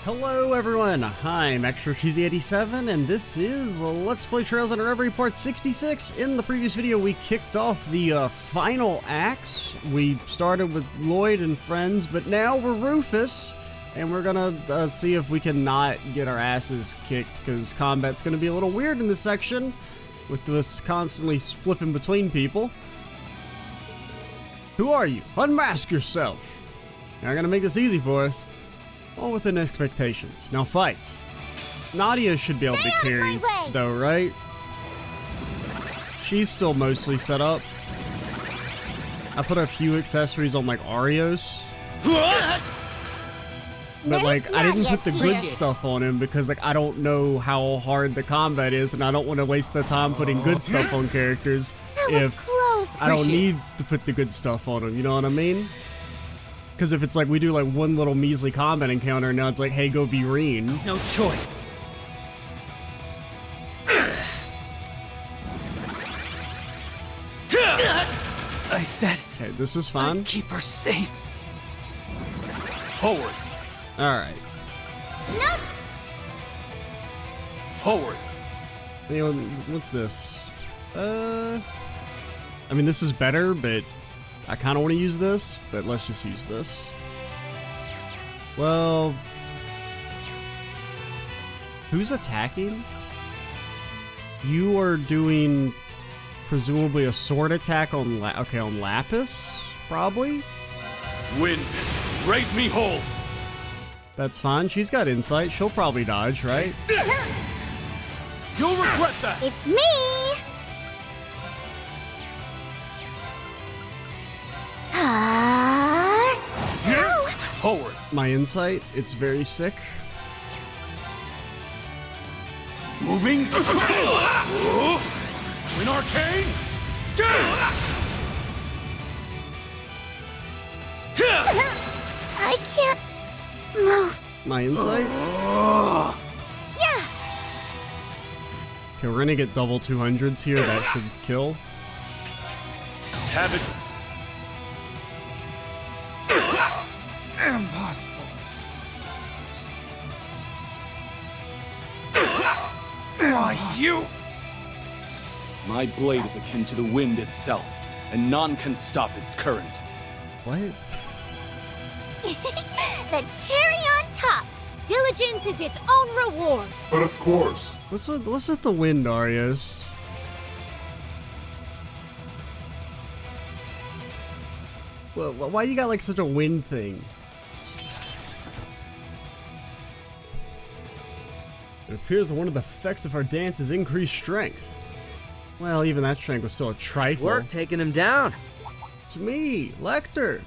Hello everyone, I'm ExtraCheesy87 and this is Let's Play Trails Into Reverie Part 66. In the previous video we kicked off the final acts. We started with Lloyd and friends, but now we're Rufus. And we're gonna see if we can not get our asses kicked, because combat's gonna be a little weird in this section, with us constantly flipping between people. Who are you? Unmask yourself! Now gonna make this easy for us. All within expectations. Now fight. Nadia should be able to carry, though, right? She's still mostly set up. I put a few accessories on, like, Arios. But, like, I didn't put the good stuff on him because, like, I don't know how hard the combat is, and I don't want to waste the time putting good stuff on characters if I don't need to put the good stuff on them, you know what I mean? Because if it's like we do like one little measly combat encounter, and now it's like, hey, go be Reen. No choice. I said. Okay, this is fun. I'd keep her safe. Forward. All right. No. Forward. You know, what's this? I mean, this is better, but I kind of want to use this, but let's just use this. Well, who's attacking? You are doing presumably a sword attack on on Lapis, probably? Wind, raise me whole. That's fine. She's got insight. She'll probably dodge, right? You'll regret that. It's me. Forward. My insight, it's very sick. Moving. Twin arcane. I can't move. My insight? Yeah. Okay, we're gonna get double 200s here. That should kill. Savage. Impossible. Why, you? My blade is akin to the wind itself, and none can stop its current. What? The cherry on top. Diligence is its own reward. But of course. What's with the wind, Arios? Well, why you got like such a wind thing? It appears that one of the effects of our dance is increased strength. Well, even that strength was still a trifle. Nice work taking him down. It's me, Lecter.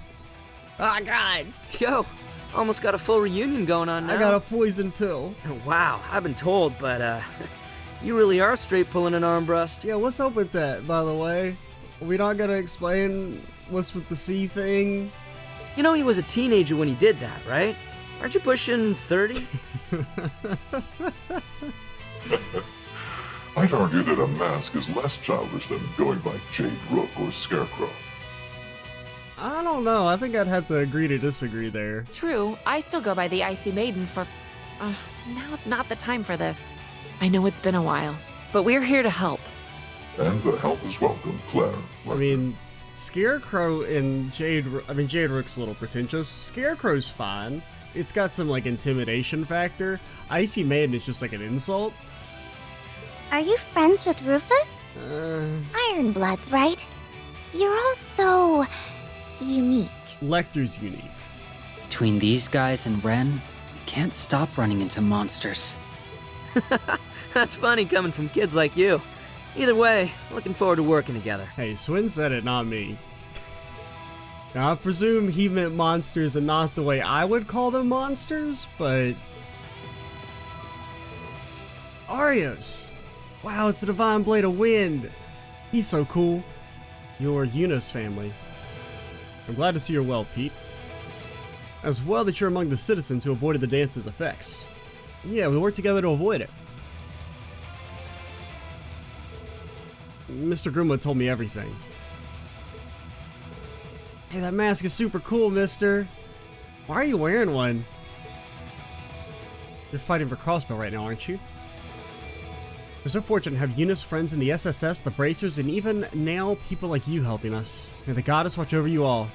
Oh God! Yo, almost got a full reunion going on now. I got a poison pill. Wow, I've been told, but you really are straight pulling an arm brust. Yeah, what's up with that, by the way? Are we not gonna explain what's with the C thing? You know he was a teenager when he did that, right? Aren't you pushing 30? I'd argue that a mask is less childish than going by Jade Rook or Scarecrow. I don't know. I think I'd have to agree to disagree there. True, I still go by the Icy Maiden for... now's not the time for this. I know it's been a while, but we're here to help. And the help is welcome, Claire. I mean, Scarecrow and Jade Rook's a little pretentious. Scarecrow's fine. It's got some, like, intimidation factor. Icy Maiden is just, like, an insult. Are you friends with Rufus? Iron Bloods, right? You're all so... unique. Lecter's unique. Between these guys and Ren, we can't stop running into monsters. That's funny coming from kids like you. Either way, looking forward to working together. Hey, Swin said it, not me. Now, I presume he meant monsters and not the way I would call them monsters, but... Arios! Wow, it's the Divine Blade of Wind! He's so cool. You're Eunice family. I'm glad to see you're well, Pete. As well that you're among the citizens who avoided the dance's effects. Yeah, we worked together to avoid it. Mr. Groomwood told me everything. Hey, that mask is super cool, mister. Why are you wearing one? You're fighting for Crossbell right now, aren't you? We're so fortunate to have Eunice friends in the SSS, the Bracers, and even now people like you helping us. May the goddess watch over you all.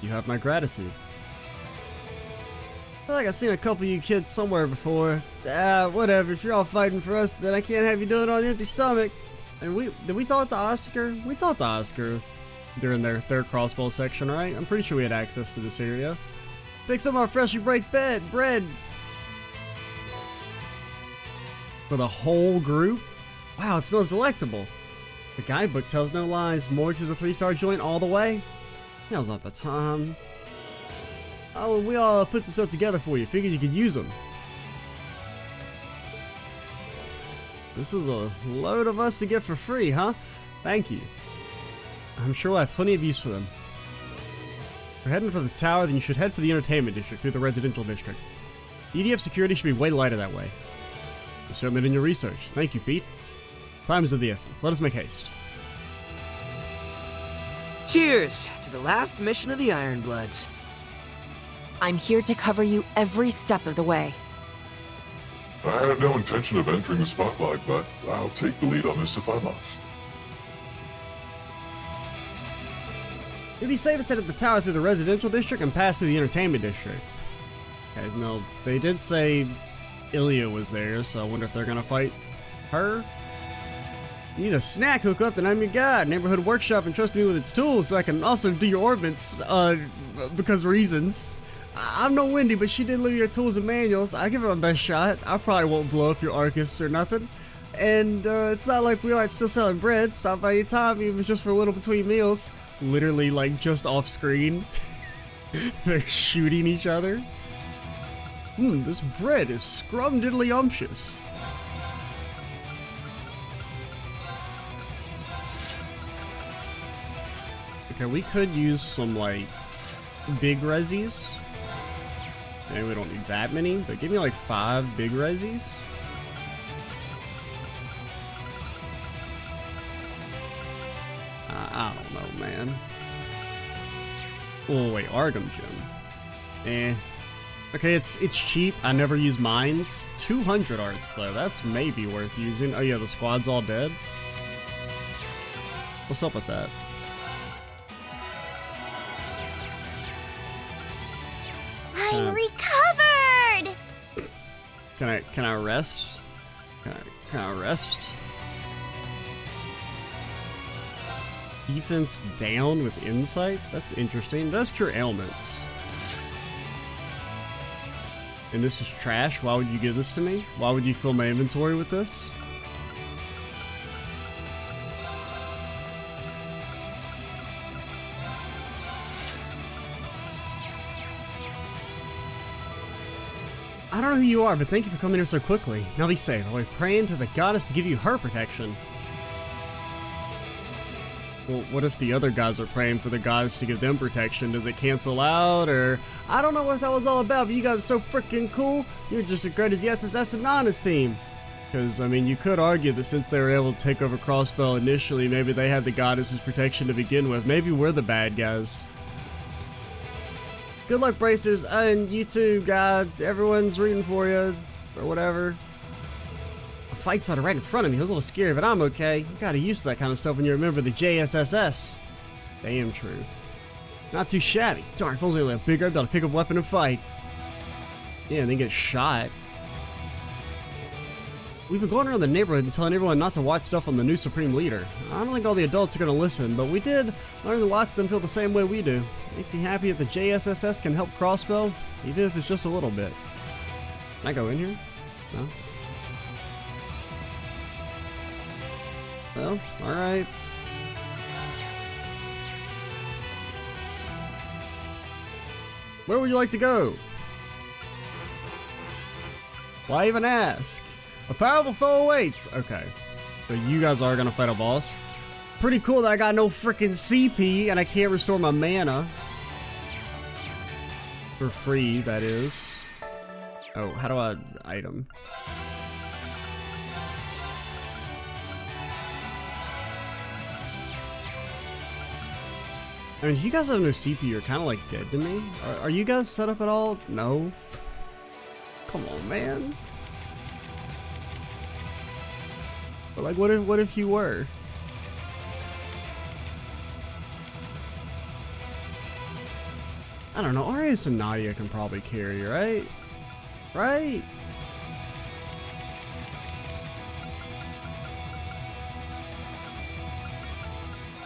You have my gratitude. I feel like I've seen a couple of you kids somewhere before. Whatever. If you're all fighting for us, then I can't have you doing it on an empty stomach. And did we talk to Oscar? We talked to Oscar during their Crossbell section, right? I'm pretty sure we had access to this area. Take some of our freshly baked bread. For the whole group? Wow, it smells delectable. The guidebook tells no lies. Morgs is a 3-star joint all the way. Now's not the time. Oh, we all put some stuff together for you. Figured you could use them. This is a load of us to get for free, huh? Thank you. I'm sure we'll have plenty of use for them. If you're heading for the tower, then you should head for the entertainment district through the residential district. EDF security should be way lighter that way. You certainly did your research. Thank you, Pete. Time is of the essence. Let us make haste. Cheers to the last mission of the Ironbloods. I'm here to cover you every step of the way. I had no intention of entering the spotlight, but I'll take the lead on this if I must. It'd be safest to head at the tower through the residential district and pass through the entertainment district. Guys, no, they did say Ilia was there, so I wonder if they're gonna fight her. You need a snack hookup, then I'm your guy. Neighborhood workshop entrusted me with its tools so I can also do your orbits, because reasons. I'm no Wendy, but she did leave your tools and manuals. I give it my best shot. I probably won't blow up your Arcus or nothing. And it's not like we aren't still selling bread. Stop by any time, even just for a little between meals. Literally, like, just off screen. They're shooting each other. This bread is scrum-diddly-umptious. Okay, we could use some, like, big resis. Maybe we don't need that many, but give me, like, 5 big resis. I don't know, man. Oh, wait, Argum Gem. Okay, it's cheap. I never use mines. 200 arts, though. That's maybe worth using. Oh, yeah, the squad's all dead. What's up with that? I'm recovered! Can I rest? Can I rest? Defense down with insight? That's interesting. Does cure ailments. And this is trash? Why would you give this to me? Why would you fill my inventory with this? I don't know who you are, but thank you for coming here so quickly. Now be safe. I'll be praying to the goddess to give you her protection. Well, what if the other guys are praying for the goddess to give them protection? Does it cancel out, or... I don't know what that was all about, but you guys are so freaking cool. You're just as great as the SSS and Nana's team. Because, I mean, you could argue that since they were able to take over Crossbell initially, maybe they had the goddess's protection to begin with. Maybe we're the bad guys. Good luck, Bracers, and you too, God. Everyone's rooting for you, or whatever. A fight started right in front of me. It was a little scary, but I'm okay. You gotta used to that kind of stuff when you remember the JSSS. Damn true. Not too shabby. Darn, if only a bigger, I'd be able to pick up a weapon and fight. Yeah, and then get shot. We've been going around the neighborhood and telling everyone not to watch stuff on the new Supreme Leader. I don't think all the adults are going to listen, but we did learn that lots of them feel the same way we do. Makes me happy that the JSSS can help Crossbell, even if it's just a little bit. Can I go in here? No? Well, alright. Where would you like to go? Why even ask? A powerful foe awaits. Okay. So you guys are gonna fight a boss. Pretty cool that I got no freaking CP and I can't restore my mana. For free, that is. Oh, how do I item? I mean, if you guys have no CP, you're kind of like dead to me. Are you guys set up at all? No? Come on, man. But like, what if you were? I don't know. Arias and Nadia can probably carry, right? Right?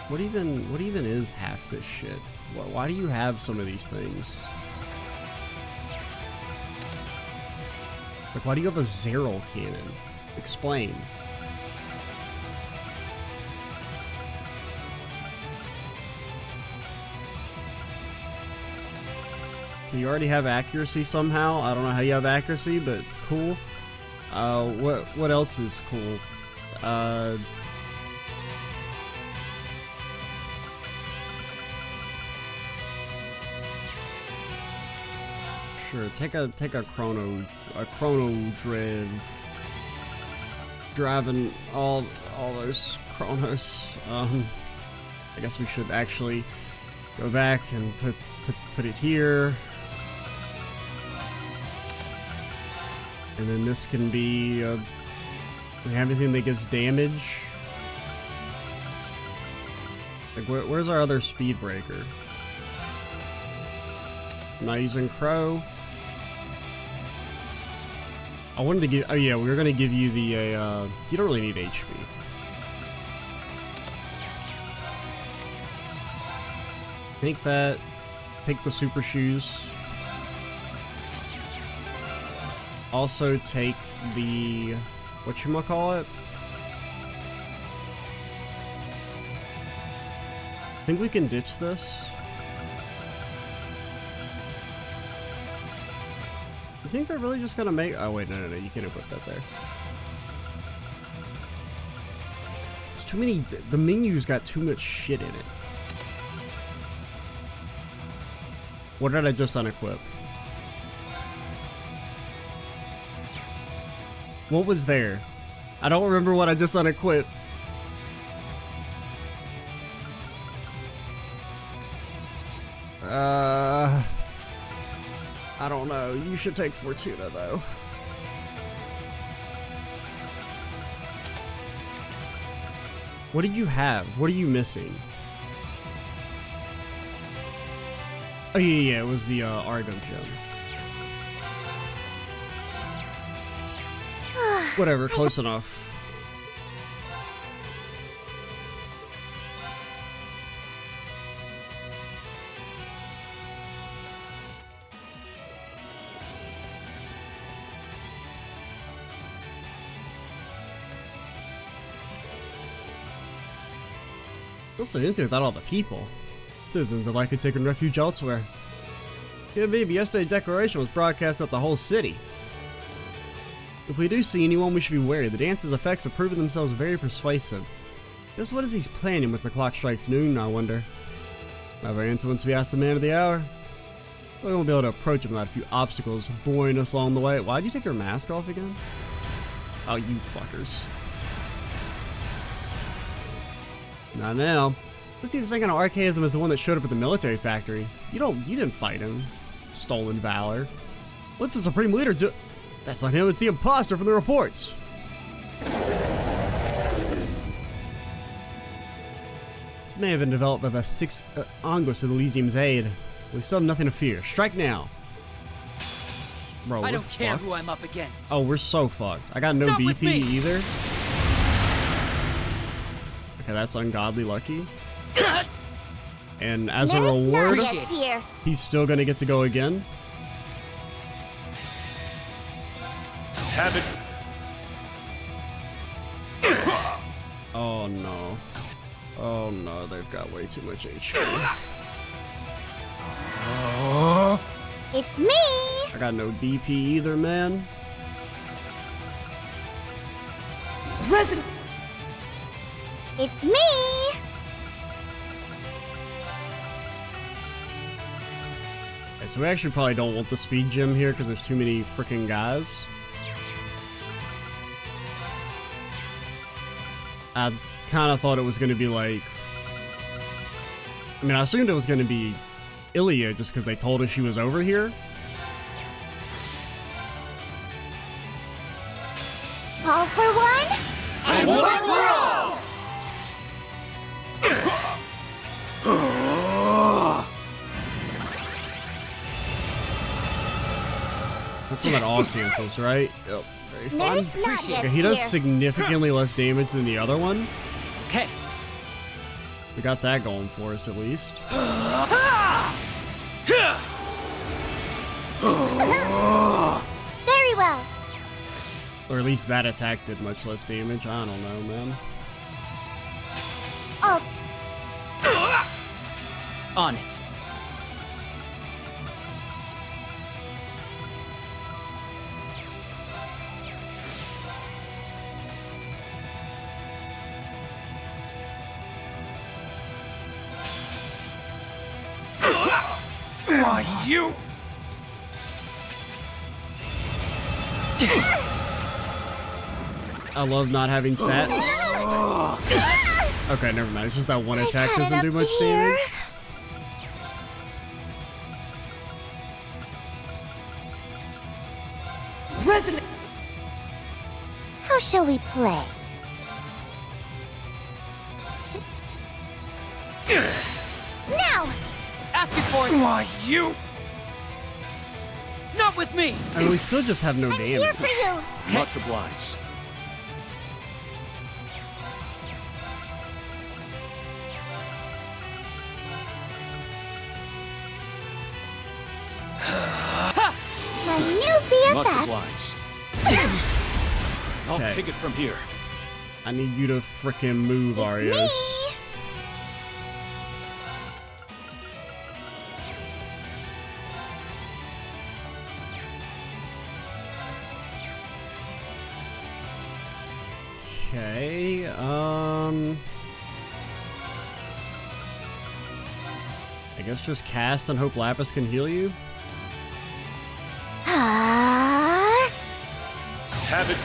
What even is half this shit? Why do you have some of these things? Like, why do you have a Zeril cannon? Explain. You already have accuracy somehow. I don't know how you have accuracy, but cool. What else is cool? Sure, take a chrono drive. Driving all those chronos. I guess we should actually go back and put it here. And then this can be everything that gives damage. Like, where's our other speed breaker? I'm not using Crow. I wanted to give. Oh yeah, we were gonna give you the. You don't really need HP. Take that. Take the super shoes. Also take the, whatchamacallit? I think we can ditch this. You think they're really just gonna make, oh wait, no, you can't put that there. There's too many, the menu's got too much shit in it. What did I just unequip? What was there? I don't remember what I just unequipped. I don't know. You should take Fortuna, though. What do you have? What are you missing? Oh, yeah, it was the Argo gem. Whatever, close enough. Also into without all the people. Citizens are likely taking refuge elsewhere. Yeah, maybe yesterday's declaration was broadcast out the whole city. If we do see anyone, we should be wary. The dance's effects have proven themselves very persuasive. Just what is he planning once the clock strikes noon, I wonder? Not very into once we ask the man of the hour. We won't be able to approach him without a few obstacles boring us along the way. Why'd you take your mask off again? Oh, you fuckers. Not now. Let's see, the second archaism is the one that showed up at the military factory. You didn't fight him. Stolen valor. What's the supreme leader do? That's not him, it's the imposter from the reports. This may have been developed by the 6th Angus of Elysium's aid. We still have nothing to fear. Strike now. Bro, I don't care who I'm up against. Oh, we're so fucked. I got no Not BP with me. either. Okay, that's ungodly lucky. And as a reward, Here. he's still gonna get to go again. Savage. Oh no. Oh no, they've got way too much HP. It's me. I got no DP either, man. Resident. It's me. Okay, so we actually probably don't want the speed gem here because there's too many freaking guys. I kind of thought it was going to be like... I mean, I assumed it was going to be Ilia just because they told us she was over here. All for one? And one for all! That's when that all cancels, right? Yep. Very fun. Nurse Nut Okay, is he does here. significantly less damage than the other one. Okay. We got that going for us, at least. Very well. Or at least that attack did much less damage. I don't know, man. Oh, On it. Why, you... I love not having stats. Okay, never mind. It's just that one attack cut it doesn't do up much to here. damage. Resonate. how shall we play? Now! Asking for it. Why, you... Not with me. And we still just have no I'm here damage. for you! Much obliged. My new Much BFF! obliged. I'll Okay. take it from here. I need you to frickin' move, Arios. Me! Okay, I guess just cast and hope Lapis can heal you? Ah! Have it.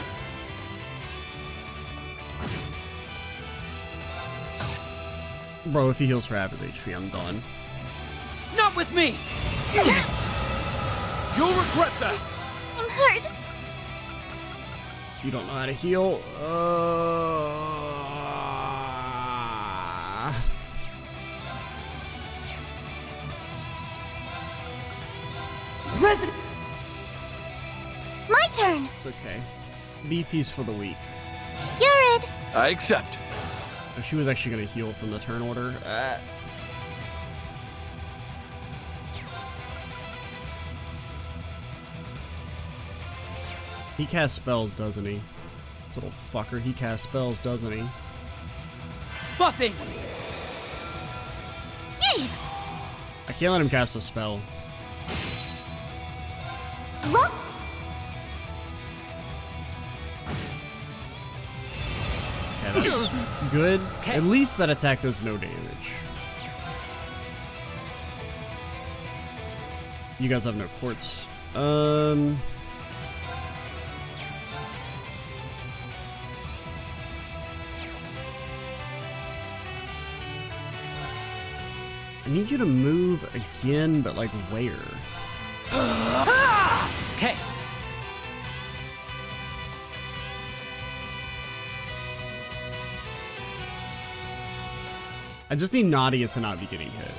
Bro, if he heals for half his HP, I'm done. Not with me. You'll regret that. I'm hurt! You don't know how to heal? Resonate. My turn! It's okay. BP's for the weak. You're it! I accept. Oh, she was actually going to heal from the turn order. He casts spells, doesn't he? This little fucker, he casts spells, doesn't he? Buffing. Yay! I can't let him cast a spell. Look! Okay, that's good. Okay. At least that attack does no damage. You guys have no quartz. I need you to move again, but like where? Okay. I just need Nadia to not be getting hit.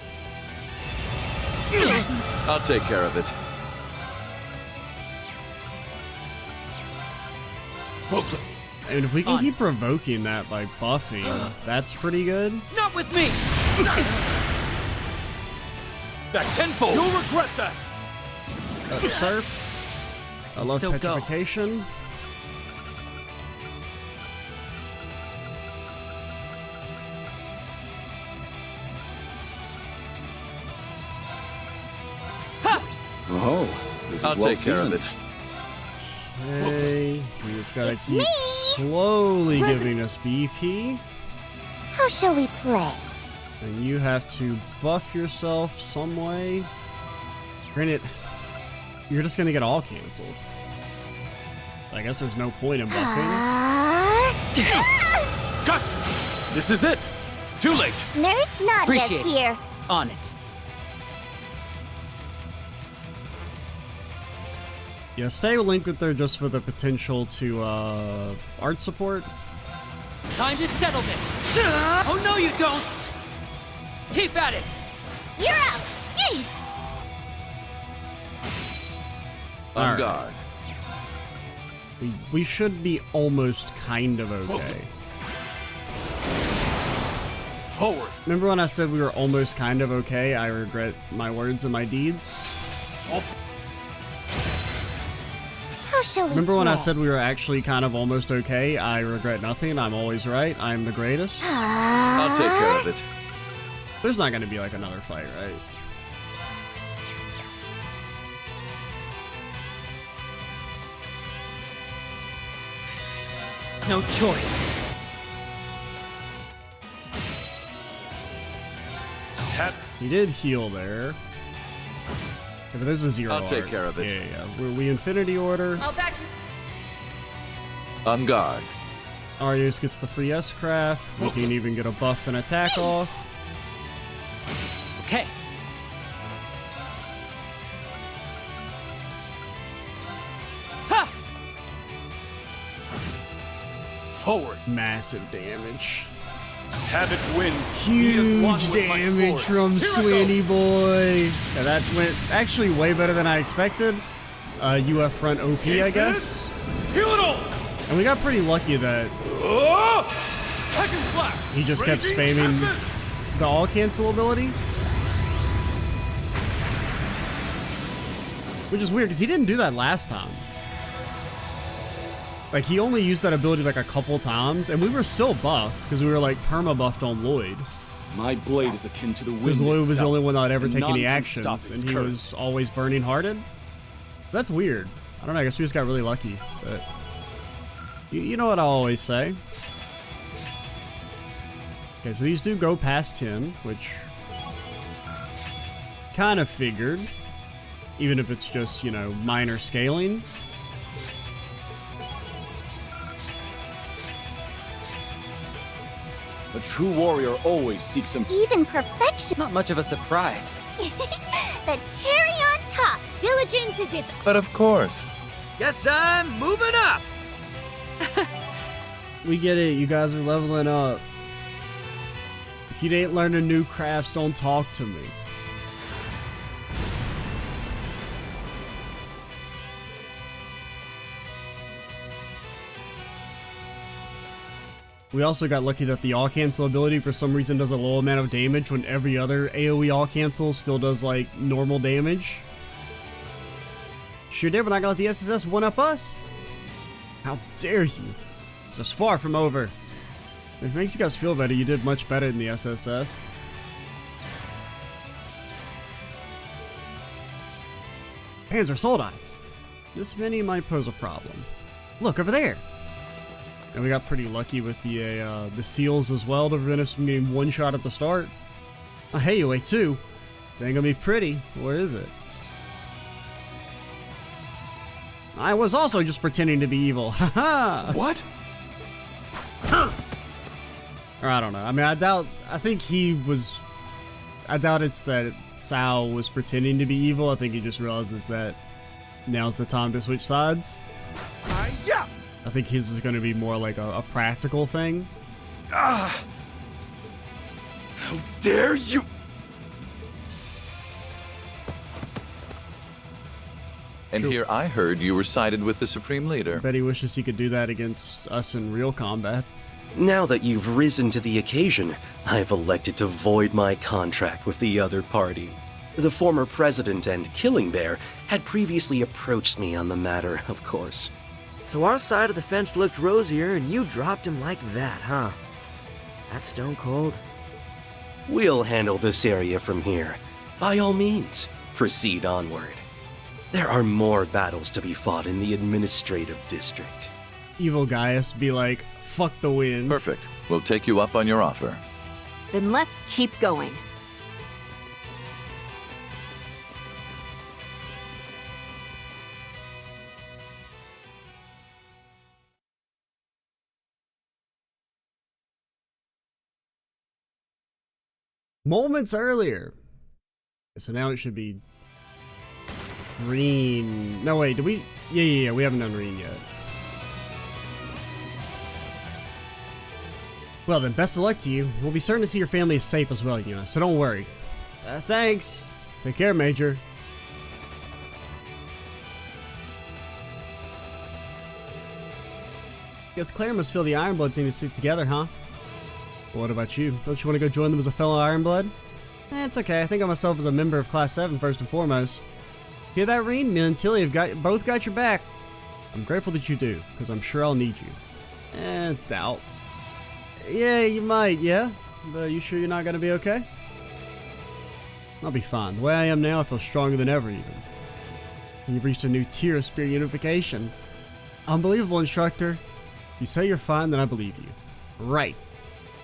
I'll take care of it. And if we can On keep it. provoking that by buffing, that's pretty good. Not with me. That tenfold. You'll regret that. Surf. I love Still go. petrification. Oh, this is I'll well take care of seasoned. it. Okay, we just gotta keep me. slowly giving us BP. How shall we play? And you have to buff yourself some way. Granted, you're just gonna get all canceled. I guess there's no point in buffing. Ah! Gotcha. This is it. Too late. Nurse Nadia's Appreciate it. here. On it. Yeah, stay linked with her just for the potential to art support. Time to settle this. Oh no, you don't. Keep at it. You're out! Yay! On Alright. guard. We should be almost kind of okay. Forward. Remember when I said we were almost kind of okay? I regret my words and my deeds. How shall we Remember when I play? said we were actually kind of almost okay? I regret nothing. I'm always right. I'm the greatest. I'll take care of it. There's not going to be like another fight, right? No choice. He did heal there. Okay, but there's a zero. I'll take art. care of it. Yeah. We Infinity Order. I'll back you. On guard. Arius gets the free S-Craft. We can even get a buff and attack off. Okay. Ha! Forward. Massive damage. Savage winds. He is one Huge with my damage sword. from Here I Sweeney go. Boy. Yeah, that went actually way better than I expected. UF front OP, I guess. Feel it all. And we got pretty lucky that Second flash. he just kept Raging spamming Tempest. the all cancel ability. Which is weird, because he didn't do that last time. Like, he only used that ability like a couple times, and we were still buffed, because we were like perma-buffed on Lloyd. My blade is akin to the wind Because Lloyd was the itself, only one that would ever and take none any can actions, stop and its he courage. was always burning hearted. That's weird. I don't know, I guess we just got really lucky, but... You know what I'll always say. Okay, so these do go past 10, which... kind of figured. Even if it's just, you know, minor scaling. A true warrior always seeks some. Even perfection. Not much of a surprise. The cherry on top. Diligence is its But of course. Guess I'm moving up. We get it, you guys are leveling up. If you ain't learning new crafts, don't talk to me. We also got lucky that the all cancel ability for some reason does a low amount of damage when every other AoE all cancel still does like normal damage. Sure did, but not gonna let the SSS one up us. How dare you? It's just far from over. If it makes you guys feel better, you did much better in the SSS. Panzer Soldites. This many might pose a problem. Look over there. And we got pretty lucky with the seals as well to prevent us from getting one shot at the start. Oh, hey, you wait too. This ain't gonna be pretty. Where is it? I was also just pretending to be evil. Haha. What? Or I don't know. I mean, I doubt it's that Sal was pretending to be evil. I think he just realizes that now's the time to switch sides. Yeah. I think his is going to be more like a practical thing. How dare you! And Sure. here I heard you were sided with the Supreme Leader. Bet he wishes he could do that against us in real combat. Now that you've risen to the occasion, I've elected to void my contract with the other party. The former president and Killing Bear had previously approached me on the matter, of course. So our side of the fence looked rosier, and you dropped him like that, huh? That's stone cold. We'll handle this area from here. By all means, proceed onward. There are more battles to be fought in the administrative district. Evil Gaius be like, fuck the wind. Perfect. We'll take you up on your offer. Then let's keep going. Moments earlier. So now it should be Green. No, wait, did we? Yeah, we haven't done green yet. Well then, best of luck to you. We'll be certain to see your family is safe as well, Yuna, so don't worry. Thanks. Take care, Major. Guess Claire must feel the Ironbloods need to stick together, huh? Well, what about you? Don't you want to go join them as a fellow Ironblood? It's okay. I think of myself as a member of Class 7 first and foremost. Hear that, Reen? Me and Tilly have both got your back. I'm grateful that you do, because I'm sure I'll need you. Doubt. Yeah, you might, yeah? But you sure you're not going to be okay? I'll be fine. The way I am now, I feel stronger than ever, even. And you've reached a new tier of spirit unification. Unbelievable, instructor. If you say you're fine, then I believe you. Right.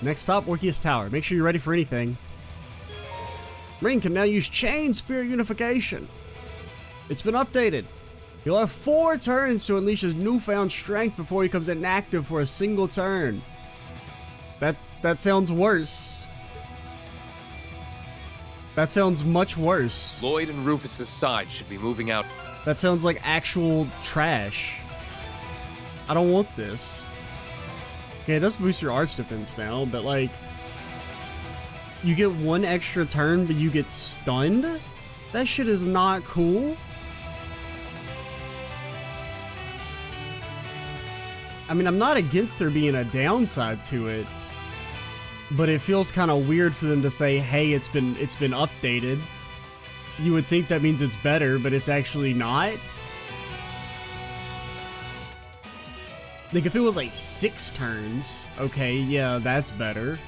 Next stop, Orpheus Tower. Make sure you're ready for anything. Ring can now use chain spirit unification. It's been updated. He'll have 4 turns to unleash his newfound strength before he becomes inactive for a single turn. That sounds worse. That sounds much worse. Lloyd and Rufus's side should be moving out. That sounds like actual trash. I don't want this. Okay, it does boost your arch defense now, but like, you get 1 extra turn, but you get stunned? That shit is not cool. I mean, I'm not against there being a downside to it, but it feels kind of weird for them to say, hey, it's been updated. You would think that means it's better, but it's actually not. Like, if it was like 6 turns, okay, yeah, that's better.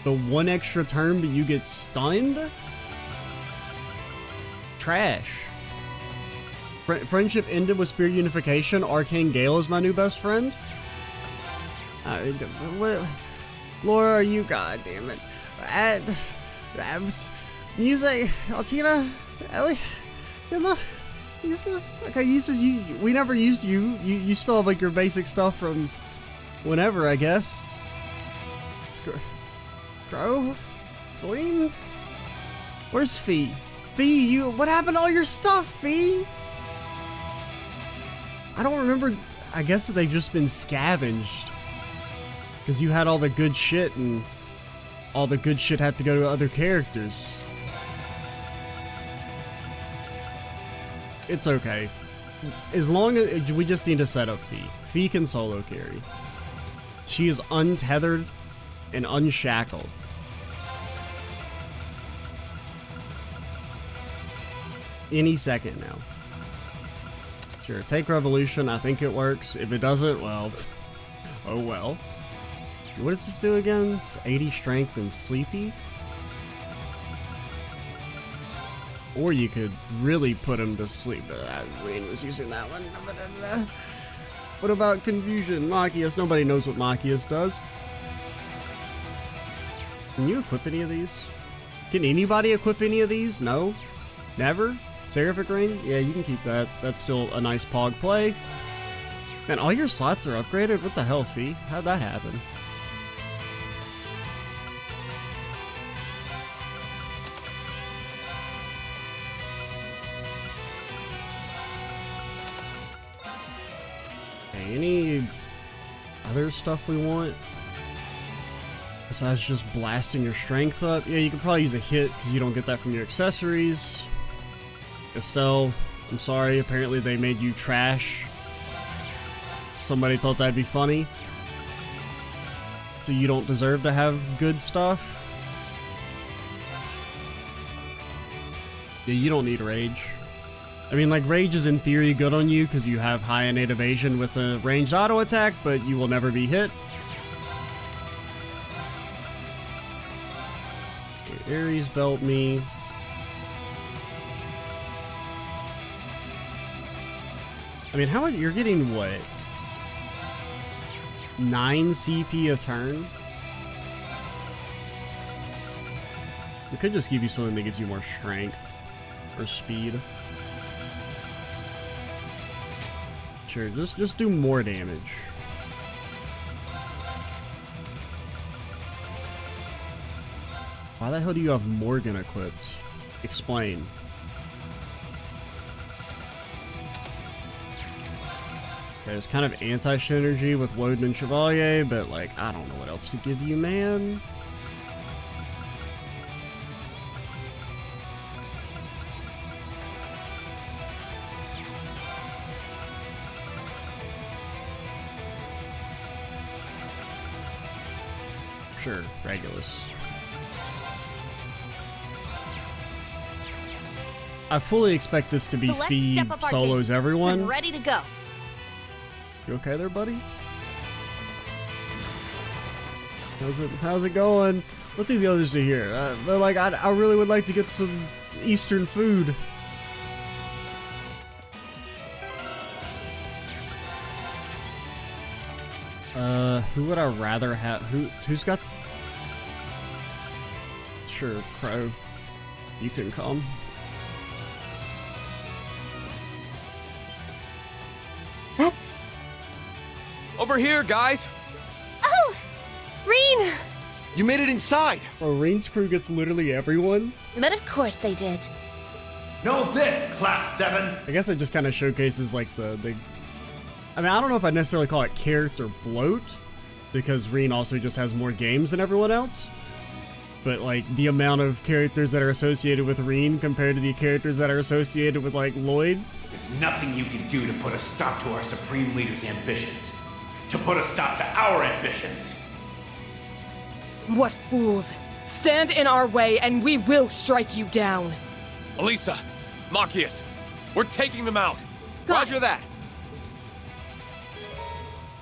But 1 extra turn, but you get stunned? Trash. Friendship ended with spirit unification. Arcane Gale is my new best friend. What? Laura, are you? God damn it. Music, Altina, Ellie, Emma, Uses. Okay, Uses. We never used you. You still have like your basic stuff from whenever, I guess. Grow, Celine. Where's Fee? Fee, what happened to all your stuff, Fee? I don't remember. I guess that they've just been scavenged. Because you had all the good shit, and all the good shit had to go to other characters. It's okay. As long as we just need to set up Fee. Fee can solo carry. She is untethered and unshackled. Any second now. Sure, take Revolution. I think it works. If it doesn't, well, oh well. What does this do again? It's 80 strength and sleepy. Or you could really put him to sleep. Wayne was using that one. What about Confusion? Machias. Nobody knows what Machias does. Can you equip any of these? Can anybody equip any of these? No? Never? Seraphic Ring? Yeah, you can keep that. That's still a nice pog play. Man, all your slots are upgraded? What the hell, Fee? How'd that happen? Any other stuff we want? Besides just blasting your strength up? Yeah, you could probably use a hit because you don't get that from your accessories. Estelle, I'm sorry, apparently they made you trash. Somebody thought that'd be funny. So you don't deserve to have good stuff? Yeah, you don't need Rage. I mean, like, Rage is in theory good on you because you have high innate evasion with a ranged auto attack, but you will never be hit. Okay, Ares belt me. I mean, how much? You're getting what? 9 CP a turn? It could just give you something that gives you more strength or speed. Sure, just do more damage. Why the hell do you have Morgan equipped? Explain. There's kind of anti-synergy with Woden and Chevalier, but like, I don't know what else to give you, man. Sure, Regulus. I fully expect this to be Fee solos everyone. I'm ready to go. You okay there, buddy? How's it going? Let's see the others do here. But like, I really would like to get some Eastern food. Who would I rather have? Who's got? Sure, Crow. You can come. That's... Over here, guys! Oh! Reen! You made it inside! Oh, Reen's crew gets literally everyone? But of course they did. Know this, Class 7! I guess it just kind of showcases, like, the... I mean, I don't know if I'd necessarily call it character bloat, because Reen also just has more games than everyone else. But, like, the amount of characters that are associated with Reen compared to the characters that are associated with, like, Lloyd. There's nothing you can do to put a stop to our Supreme Leader's ambitions. To put a stop to our ambitions. What fools! Stand in our way and we will strike you down! Elisa! Machias! We're taking them out! Got Roger that!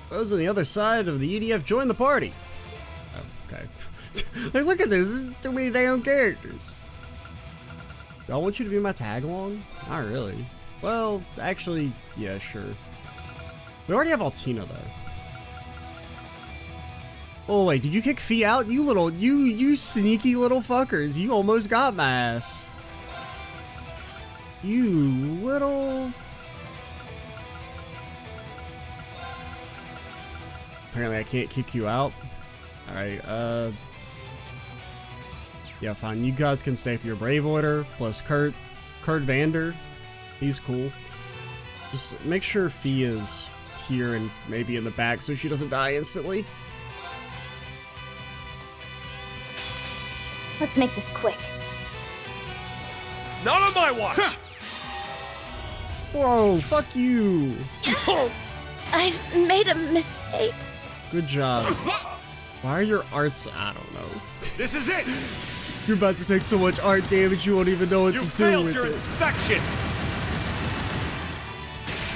Those on the other side of the EDF join the party. Oh, okay. Like, look at this. This is too many damn characters. Do I want you to be my tag along? Not really. Well, actually, yeah, sure. We already have Altina, though. Oh, wait, did you kick Fee out? You sneaky little fuckers. You almost got my ass. You little... Apparently I can't kick you out. Alright, yeah, fine. You guys can stay for your Brave Order, plus Kurt Vander. He's cool. Just make sure Fee is here and maybe in the back so she doesn't die instantly. Let's make this quick. Not on my watch! Whoa, fuck you! I've made a mistake. Good job. Why are your arts... I don't know. This is it! You're about to take so much art damage you won't even know what You to do failed with your it. inspection!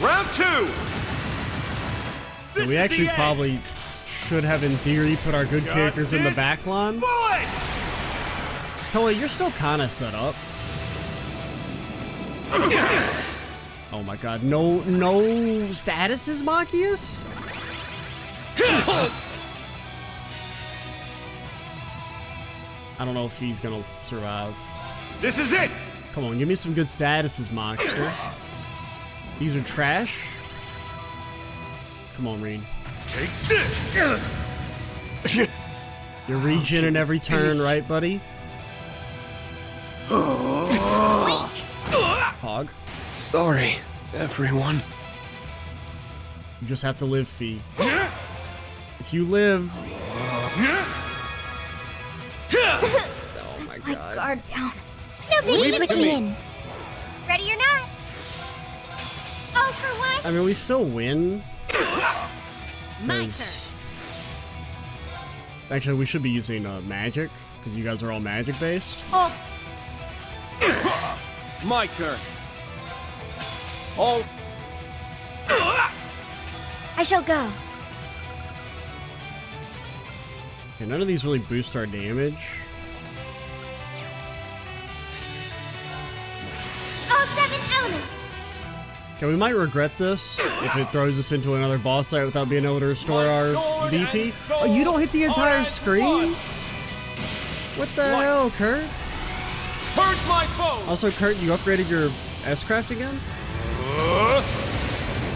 Round 2! So we actually probably should have, in theory, put our good characters in the back line. Bullet! Toei, you're still kind of set up. Oh my god, no statuses, Machias? I don't know if he's gonna survive. This is it! Come on, give me some good statuses, Monster. These are trash. Come on, Reed. Take this! You're regen in every turn, right, buddy? Hog. Sorry, everyone. You just have to live, Fee. If you live... Oh my god. Guard down. Nobody's switching in. Ready or not? All for one. I mean, we still win. My 'cause- turn. Actually, we should be using magic, because you guys are all magic based. Oh. My turn. All. I shall go. Okay, none of these really boost our damage. All 7 elements. Okay, we might regret this if it throws us into another boss fight without being able to restore our DP. Oh, you don't hit the entire screen? What the hell, Kurt? Purge my foe! Also, Kurt, you upgraded your S-Craft again?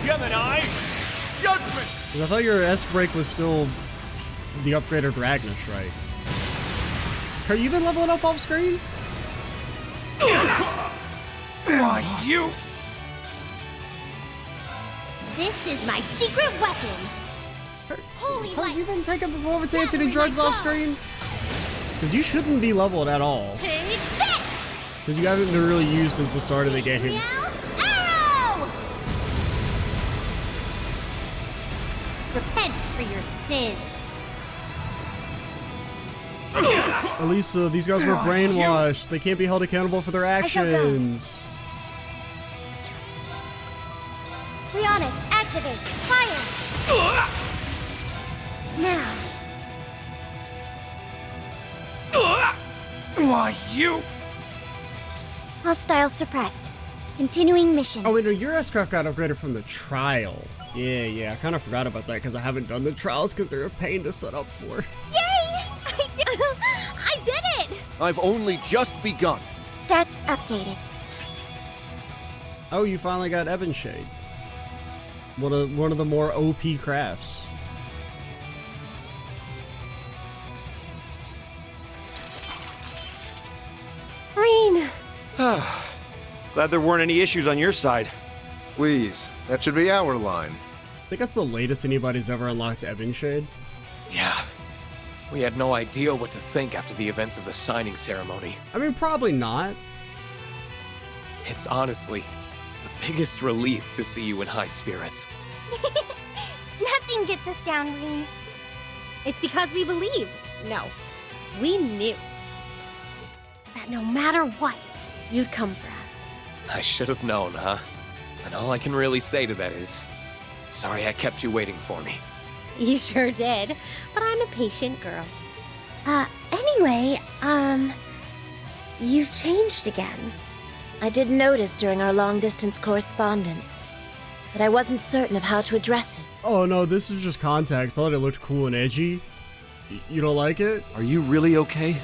Gemini! Judgment! 'Cause I thought your S-Break was still the upgraded Ragnish, right? Kurt, you been leveling up off screen? Why, you... This is my secret weapon. Holy light. You been taking performance enhancing and drugs off screen? Because you shouldn't be leveled at all. Take this! Because you haven't been really used since the start of the game. Arrow! Repent for your sins. At least these guys were brainwashed. They can't be held accountable for their actions. Leonic, activate. Fire! Now. Why, you! Hostile suppressed. Continuing mission. Oh wait, no, your S-Craft got upgraded from the trial. Yeah, I kind of forgot about that because I haven't done the trials because they're a pain to set up for. Yay! I did it! I've only just begun. Stats updated. Oh, you finally got Ebon Shade. One of the more OP crafts. Green. Glad there weren't any issues on your side. Please, that should be our line. I think that's the latest anybody's ever unlocked Ebon Shade. Yeah. We had no idea what to think after the events of the signing ceremony. I mean, probably not. It's honestly the biggest relief to see you in high spirits. Nothing gets us down, Green. It's because we believed. No, we knew that no matter what, you'd come for us. I should have known, huh? And all I can really say to that is, sorry I kept you waiting for me. You sure did, but I'm a patient girl. Anyway, you've changed again. I did notice during our long-distance correspondence, but I wasn't certain of how to address it. Oh no, this is just context. I thought it looked cool and edgy. You don't like it? Are you really okay?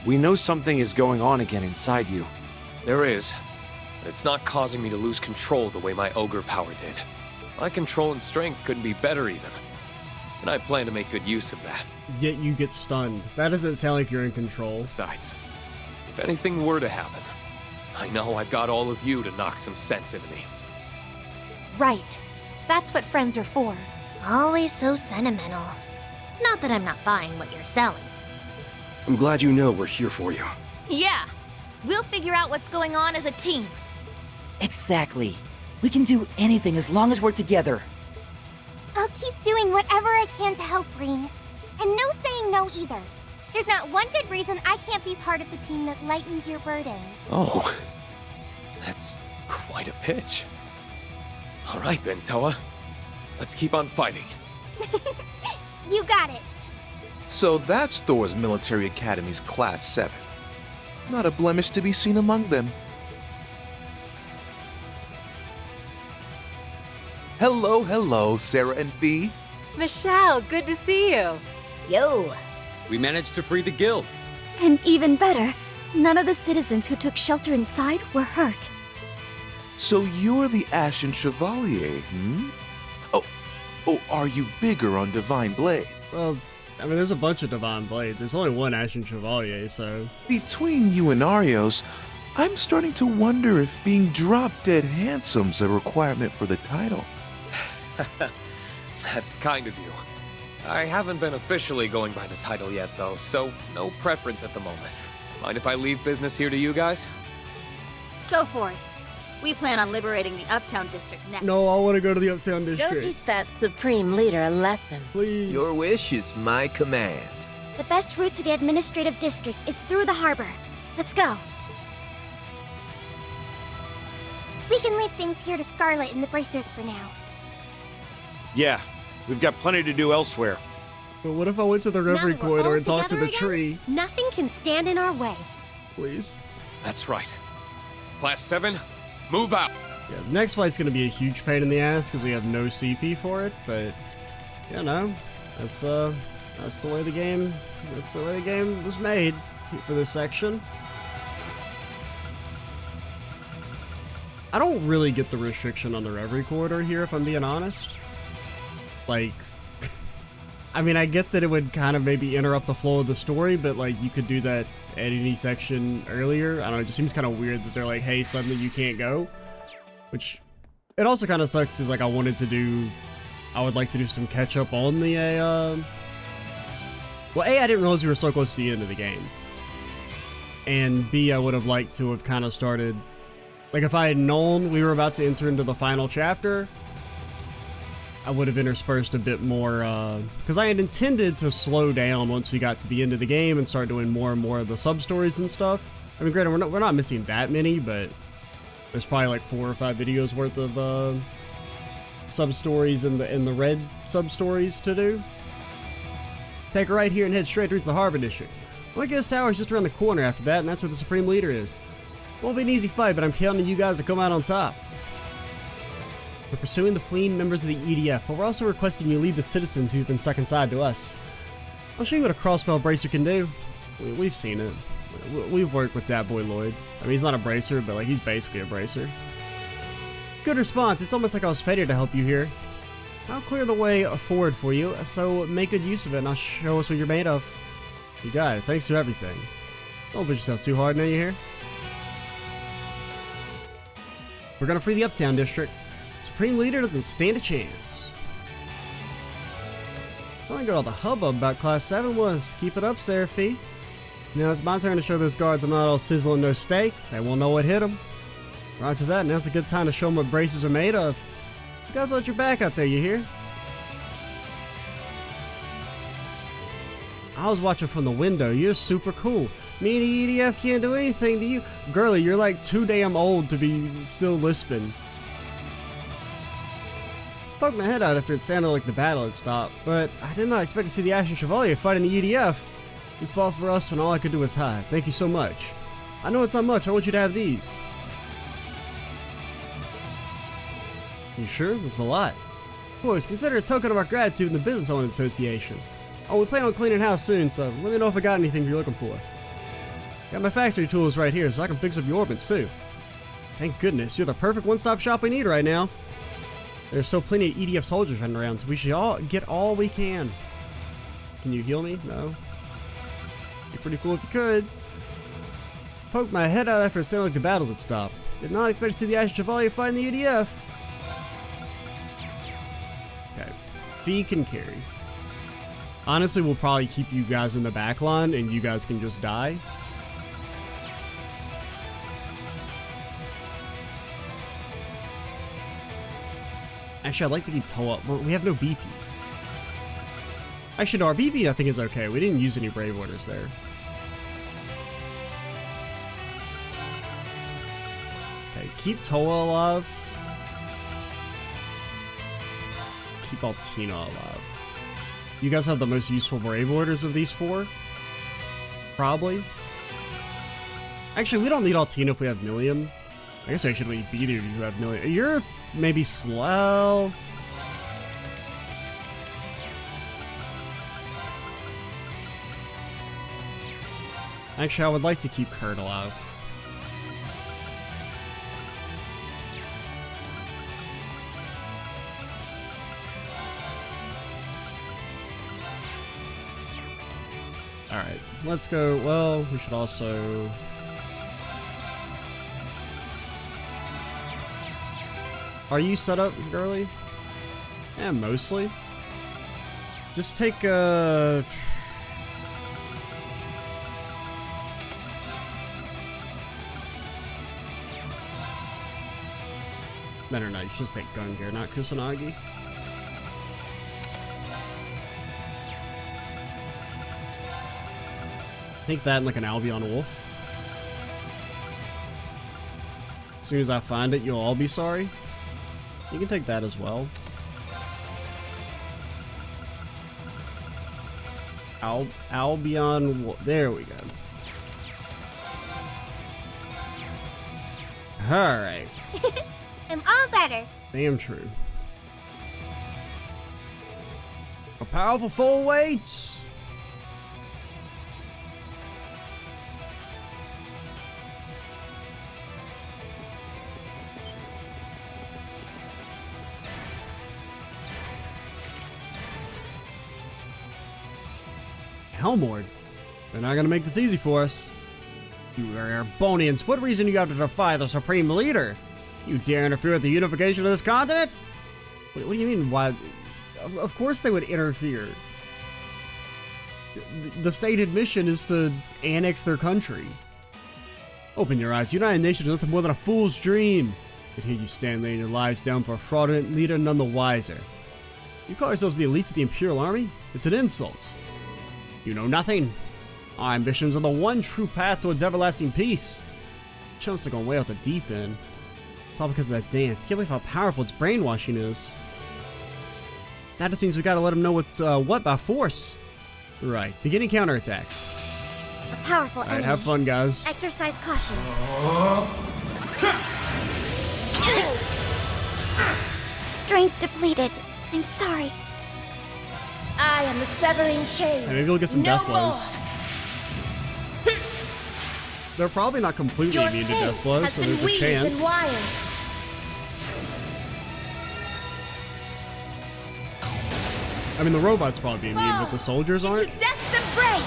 We know something is going on again inside you. There is, but it's not causing me to lose control the way my ogre power did. My control and strength couldn't be better even. And I plan to make good use of that. Yet you get stunned. That doesn't sound like you're in control. Besides, if anything were to happen, I know I've got all of you to knock some sense into me. Right. That's what friends are for. Always so sentimental. Not that I'm not buying what you're selling. I'm glad you know we're here for you. Yeah. We'll figure out what's going on as a team. Exactly. We can do anything as long as we're together. I'll keep doing whatever I can to help, Green. And no saying no either. There's not one good reason I can't be part of the team that lightens your burdens. Oh, that's quite a pitch. All right then, Toa. Let's keep on fighting. You got it. So that's Thor's Military Academy's Class 7. Not a blemish to be seen among them. Hello, Sarah and Fee. Michelle, good to see you. Yo. We managed to free the guild. And even better, none of the citizens who took shelter inside were hurt. So you're the Ashen Chevalier, hmm? Oh, are you bigger on Divine Blade? Well, I mean, there's a bunch of Divine Blades. There's only one Ashen Chevalier, so... Between you and Arios, I'm starting to wonder if being drop-dead handsome's a requirement for the title. That's kind of you. I haven't been officially going by the title yet, though, so no preference at the moment. Mind if I leave business here to you guys? Go for it. We plan on liberating the Uptown District next. No, I want to go to the Uptown District. Go teach that Supreme Leader a lesson. Please. Your wish is my command. The best route to the administrative district is through the harbor. Let's go. We can leave things here to Scarlet and the Bracers for now. Yeah, we've got plenty to do elsewhere. But what if I went to the Reverie Corridor and talked to the again, tree? Nothing can stand in our way. Please. That's right. Class 7, move out. Yeah, the next fight's gonna be a huge pain in the ass because we have no CP for it, but you know, that's the way the game was made for this section. I don't really get the restriction on the Reverie Corridor here, if I'm being honest. Like, I mean, I get that it would kind of maybe interrupt the flow of the story, but like, you could do that at any section earlier. I don't know, it just seems kind of weird that they're like, hey, suddenly you can't go. Which, It also kind of sucks because, like, I would like to do some catch up on the well, A, I didn't realize we were so close to the end of the game. And B, I would have liked to have kind of started, like, if I had known we were about to enter into the final chapter, I would have interspersed a bit more, because I had intended to slow down once we got to the end of the game and start doing more and more of the sub-stories and stuff. I mean, granted, we're not missing that many, but there's probably like 4 or 5 videos worth of sub-stories in the red sub-stories to do. Take a right here and head straight through to the Harbor District. My guest tower is just around the corner after that, and that's where the Supreme Leader is. Won't be an easy fight, but I'm counting on you guys to come out on top. We're pursuing the fleeing members of the EDF, but we're also requesting you lead the citizens who've been stuck inside to us. I'll show you what a Crossbell bracer can do. We've seen it. We've worked with that boy Lloyd. I mean, he's not a bracer, but like he's basically a bracer. Good response. It's almost like I was fated to help you here. I'll clear the way forward for you, so make good use of it and I'll show us what you're made of. You got it. Thanks for everything. Don't push yourself too hard now, you hear? We're gonna free the Uptown District. Supreme Leader doesn't stand a chance. I don't got all the hubbub about Class 7 was. Keep it up, Seraphy. Now it's my turn to show those guards I'm not all sizzle and no steak. They won't know what hit them. Right to that, now's a good time to show them what braces are made of. You guys watch your back out there, you hear? I was watching from the window. You're super cool. Me and the EDF can't do anything to you. Girlie, you're like too damn old to be still lisping. Poked my head out after it sounded like the battle had stopped, but I did not expect to see the Ashen Chevalier fighting the EDF. You fought for us and all I could do was hide. Thank you so much. I know it's not much. I want you to have these. You sure? That's a lot. Boys, consider a token of our gratitude in the Business Owners Association. Oh, we plan on cleaning house soon, so let me know if I got anything you're looking for. Got my factory tools right here, so I can fix up your orbits too. Thank goodness, you're the perfect one-stop shop we need right now. There's still plenty of EDF soldiers running around, so we should all get all we can. Can you heal me? No. Be pretty cool if you could. Poked my head out after it sounded like the battles had stopped. Did not expect to see the Ashen Chevalier fighting the EDF. Okay. Fee can carry. Honestly, we'll probably keep you guys in the back line and you guys can just die. Actually, I'd like to keep Toa. We have no BP. Actually, no, our BP I think is okay. We didn't use any Brave Orders there. Okay, keep Toa alive. Keep Altina alive. You guys have the most useful Brave Orders of these 4? Probably. Actually, we don't need Altina if we have Millium. I guess we should leave either of you who have Millium. You're maybe slow. Actually, I would like to keep Kurt alive. Alright, let's go. Well, we should also... Are you set up, girly? Yeah, mostly. Just take a... Better not, you should just take Gun Gear, not Kusanagi. Take that and like an Albion Wolf. As soon as I find it, you'll all be sorry. You can take that as well. Albion Wolf. There we go. Alright. I'm all better. Damn true. A powerful full weights. Helmord. They're not gonna make this easy for us. You are Arbonians. What reason do you have to defy the Supreme Leader? You dare interfere with the unification of this continent? What do you mean, why? Of course they would interfere. The stated mission is to annex their country. Open your eyes. United Nations is nothing more than a fool's dream. But here you stand laying your lives down for a fraudulent leader, none the wiser. You call yourselves the elites of the Imperial Army? It's an insult. You know nothing. Our ambitions are the one true path towards everlasting peace. Chumps are going way out the deep end. It's all because of that dance. Can't believe how powerful its brainwashing is. That just means we gotta let them know what's what by force. Right. Beginning counterattack. A powerful enemy. Alright, have fun, guys. Exercise caution. Strength depleted. I'm sorry. I am the severing chain. Hey, maybe we'll get some death blows. They're probably not completely immune to death blows, so there's a chance. I mean, the robots probably immune, but the soldiers aren't. Death's embrace.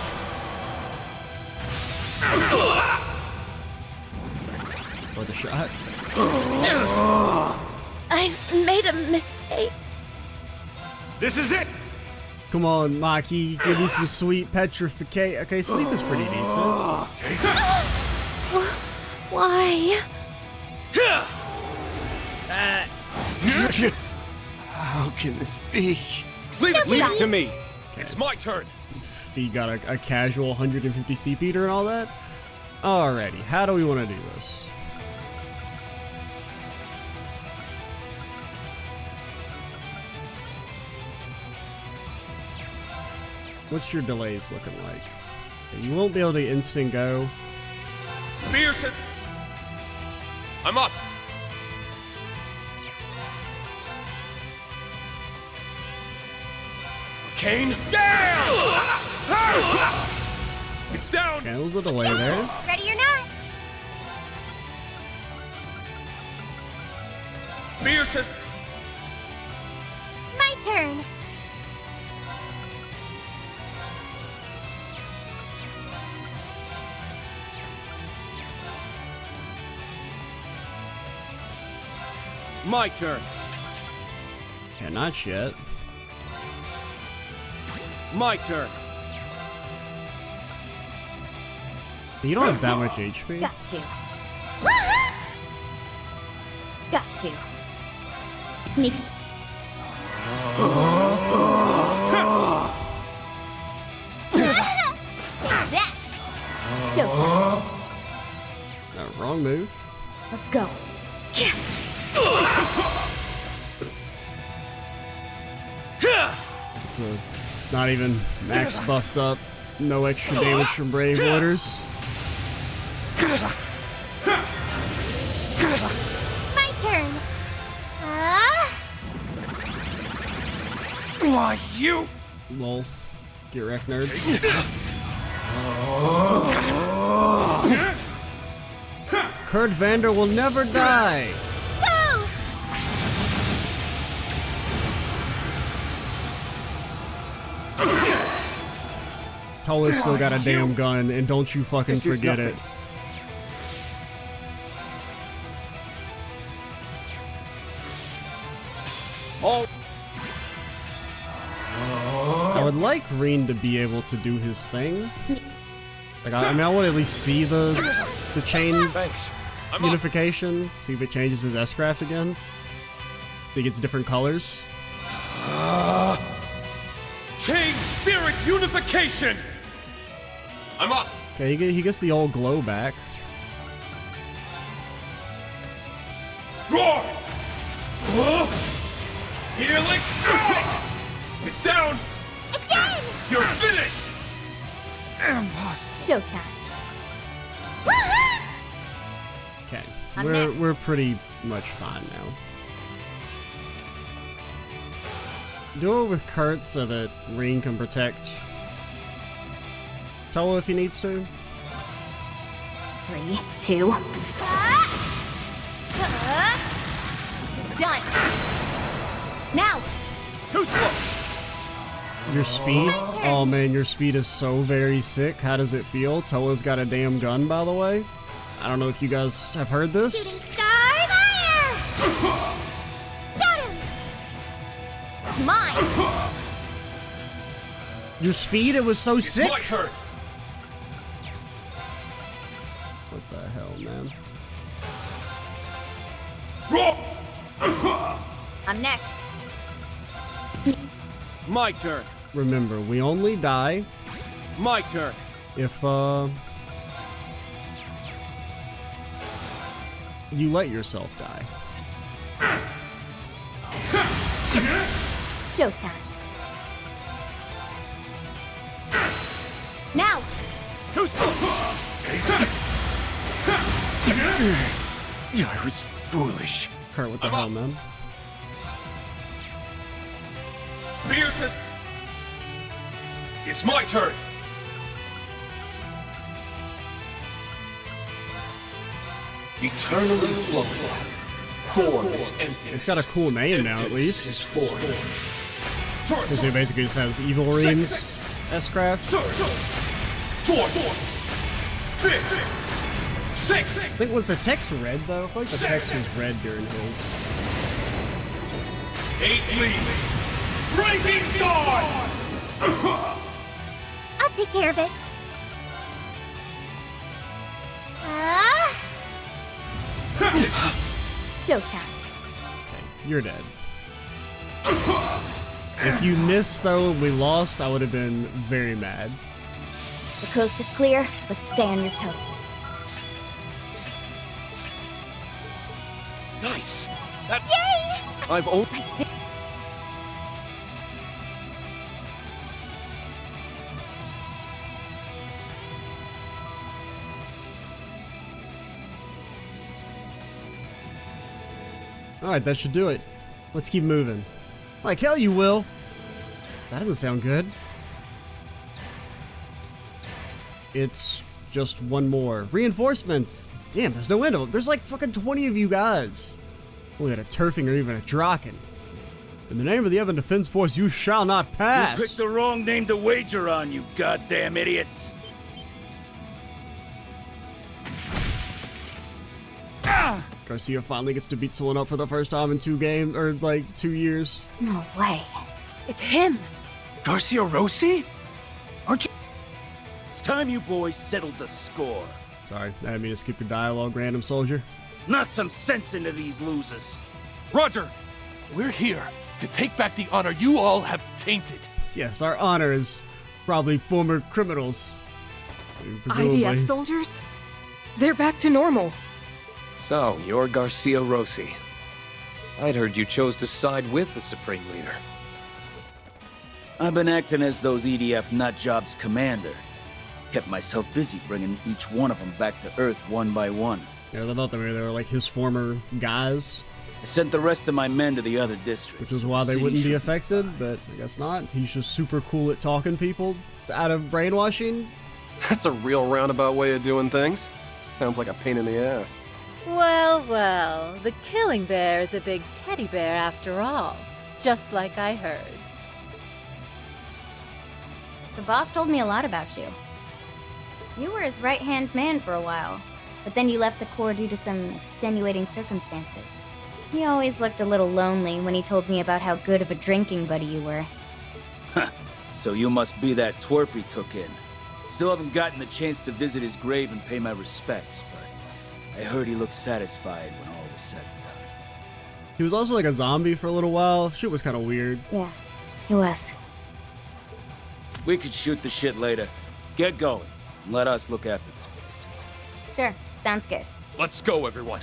For the shot. I've made a mistake. This is it! Come on, Maki, give me some sweet petrification. Okay, sleep is pretty decent. Why? How can this be? Leave it to me. It's my turn. He got a casual 150 CP and all that. Alrighty, how do we want to do this? What's your delays looking like? You won't be able to instant go. Fierce. I'm up. Kane. Down! It's down. Okay, there was a delay there. Ready or not? Fierce. My turn. My turn. Okay, not yet. My turn. You don't have that much HP. Got you. Got you. Sneaky. That. Showtime. Wrong move. Let's go. It's not even max buffed up. No extra damage from Brave Orders. My turn. Why, you? Lol. Get wrecked, nerd. Kurt Vander will never die. Go! Tolla's still got a damn gun, and don't you fucking forget it. Oh. I would like Reen to be able to do his thing. Like, I mean, I want to at least see the chain unification. See if it changes his S-craft again. He gets different colors. Chain spirit unification. I'm up. Okay, he gets the old glow back. Roar! Healing strike! It's down! Again! You're finished! Showtime. Okay, I'm next. we're pretty much fine now. Do it with Kurt so that Reen can protect Tolla if he needs to. 3, 2. Done. Now. Too slow. Your speed? Oh man, your speed is so very sick. How does it feel? Tolla's got a damn gun, by the way. I don't know if you guys have heard this. Shooting star fire! Got him! It's mine! Your speed, it was so sick. My turn. What the hell, man? I'm next. My turn. Remember, we only die My turn. if you let yourself die. Showtime. Now! Too slow. I was foolish. Kurt, what the hell, man? Fierce. It's my turn. Eternally flowing. Form is empty. It's got a cool name now, at least. Is form. Because it basically just has Evil Reigns, S-Craft. Fourth. Fifth. Sixth. I think, was the text red, though? I feel like the text was red during his. 8 leaves. Breaking dawn! I'll take care of it. Showtime. Okay, you're dead. If you missed, though, and we lost, I would have been very mad. The coast is clear, but stay on your toes. Nice. Yay! I've only. Alright, that should do it. Let's keep moving. Like hell you will. That doesn't sound good. It's just one more. Reinforcements! Damn, there's no end of them. There's like fucking 20 of you guys. We got a turfing or even a Draken. In the name of the Evan Defense Force, you shall not pass! You picked the wrong name to wager on, you goddamn idiots! Garcia finally gets to beat someone up for the first time in 2 games, or like 2 years. No way. It's him! Garcia Rossi? Aren't you? It's time you boys settled the score. Sorry, I didn't mean to skip your dialogue, random soldier. Knock some sense into these losers. Roger! We're here to take back the honor you all have tainted. Yes, our honor is probably former criminals. Presumably. IDF soldiers? They're back to normal. So, you're Garcia Rossi. I'd heard you chose to side with the Supreme Leader. I've been acting as those EDF nutjobs' commander. Kept myself busy bringing each one of them back to Earth one by one. Yeah, I thought they were like his former guys. I sent the rest of my men to the other districts. Which is why they wouldn't be affected, but I guess not. He's just super cool at talking people out of brainwashing. That's a real roundabout way of doing things. Sounds like a pain in the ass. Well, well, the killing bear is a big teddy bear after all, just like I heard. The boss told me a lot about you. You were his right-hand man for a while, but then you left the Corps due to some extenuating circumstances. He always looked a little lonely when he told me about how good of a drinking buddy you were. So you must be that twerp he took in. Still haven't gotten the chance to visit his grave and pay my respects, but I heard he looked satisfied when all was said and done. He was also like a zombie for a little while. Shit was kind of weird. Yeah, he was. We could shoot the shit later. Get going, and let us look after this place. Sure, sounds good. Let's go, everyone.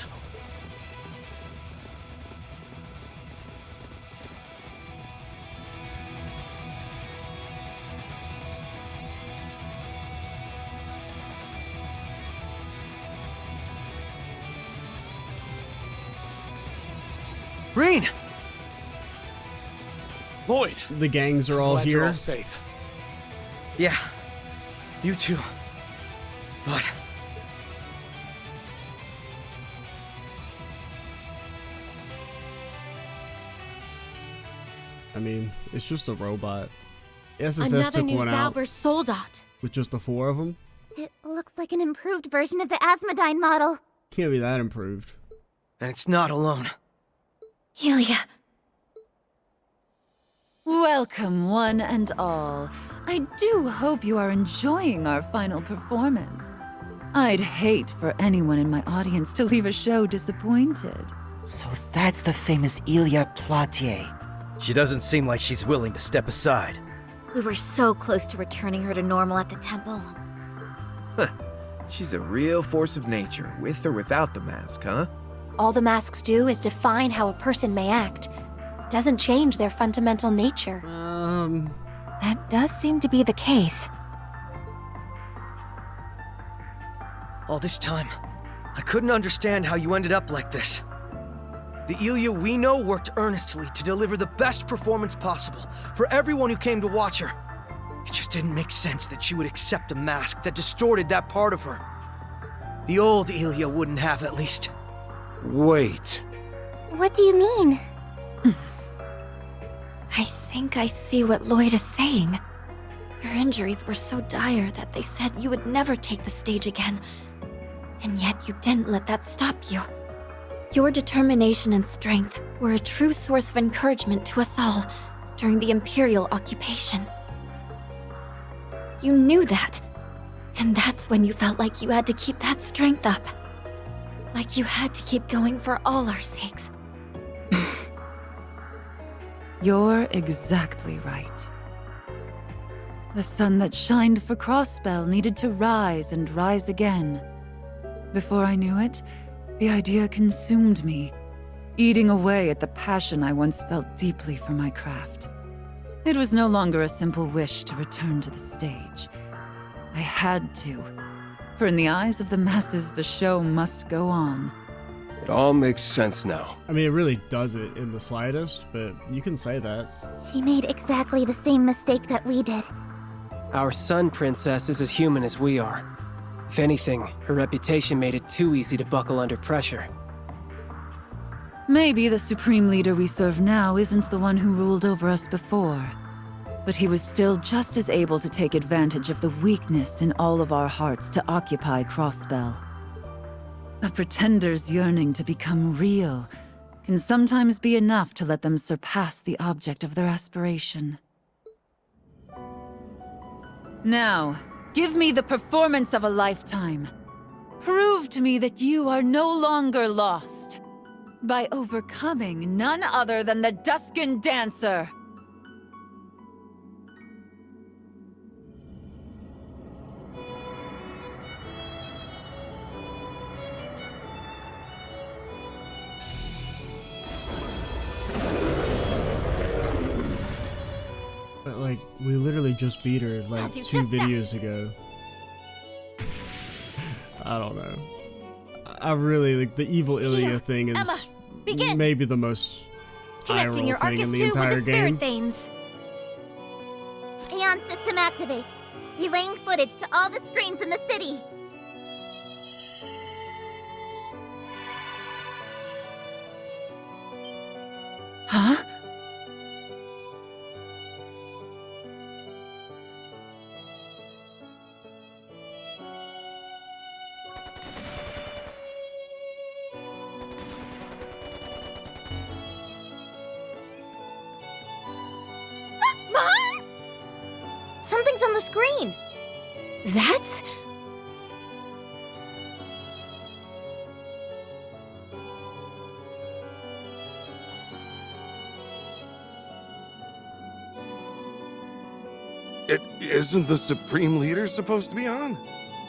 Green! Lloyd! The gangs are all Glad here. You're all safe. Yeah, you too. But I mean, it's just a robot. SSS Another took new one out Zauber soldat. with just the 4 of them. It looks like an improved version of the Asmodyne model. Can't be that improved. and it's not alone. Ilia. Welcome, one and all. I do hope you are enjoying our final performance. I'd hate for anyone in my audience to leave a show disappointed. So that's the famous Ilia Platier. She doesn't seem like she's willing to step aside. We were so close to returning her to normal at the temple. She's a real force of nature, with or without the mask, huh? All the masks do is define how a person may act. Doesn't change their fundamental nature. That does seem to be the case. All this time, I couldn't understand how you ended up like this. The Ilia we know worked earnestly to deliver the best performance possible for everyone who came to watch her. It just didn't make sense that she would accept a mask that distorted that part of her. The old Ilia wouldn't have, at least. Wait. What do you mean? I think I see what Lloyd is saying. Your injuries were so dire that they said you would never take the stage again. And yet you didn't let that stop you. Your determination and strength were a true source of encouragement to us all during the Imperial occupation. You knew that, and that's when you felt like you had to keep that strength up. Like you had to keep going for all our sakes. You're exactly right. The sun that shined for Crossbell needed to rise and rise again. Before I knew it, the idea consumed me, eating away at the passion I once felt deeply for my craft. It was no longer a simple wish to return to the stage. I had to, for in the eyes of the masses, the show must go on. It all makes sense now. I mean, it really doesn't in the slightest, but you can say that. She made exactly the same mistake that we did. Our sun princess is as human as we are. If anything, her reputation made it too easy to buckle under pressure. Maybe the supreme leader we serve now isn't the one who ruled over us before, but he was still just as able to take advantage of the weakness in all of our hearts to occupy Crossbell. A pretender's yearning to become real can sometimes be enough to let them surpass the object of their aspiration. Now, give me the performance of a lifetime. Prove to me that you are no longer lost by overcoming none other than the Duskin Dancer. But like, we literally just beat her like 2 videos ago. I don't know. I really like the evil Ilia thing is Emma, begin. maybe the most Connecting your thing in Arcus the tube with entire the spirit game. veins. Aeon system activate. Relaying footage to all the screens in the city. Huh? Mom? Something's on the screen. That's... It isn't the Supreme Leader supposed to be on?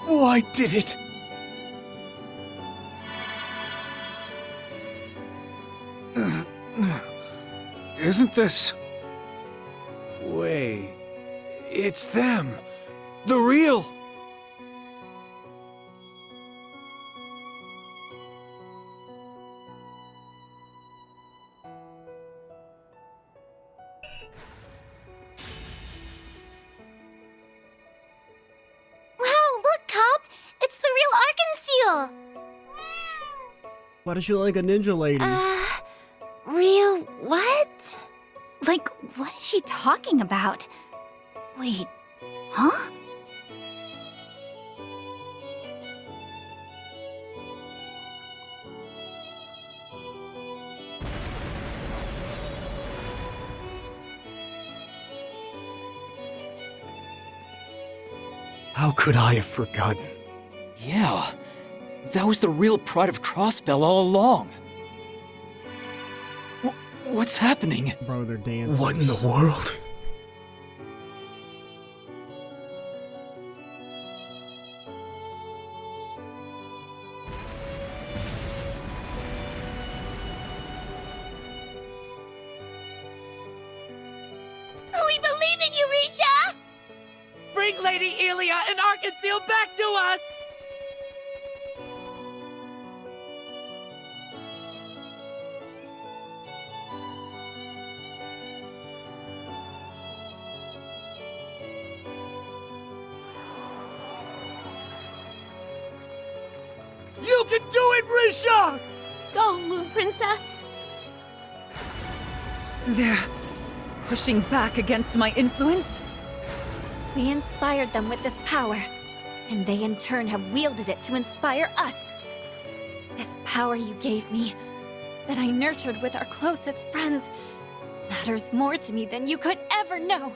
Oh, I did it! Isn't this... Wait... It's them! The real... Wow, look, Cop! It's the real Arkan Seal! Why does she look like a ninja lady? Real what? Like, what is she talking about? Wait, huh? How could I have forgotten? Yeah, that was the real pride of Crossbell all along. What's happening? Bro, they're dancing. What in the world? We believe in you, Risha! Bring Lady Ilia and Arkansas back to us! You can do it, Risha! Go, Moon Princess. They're pushing back against my influence? We inspired them with this power, and they in turn have wielded it to inspire us. This power you gave me, that I nurtured with our closest friends, matters more to me than you could ever know.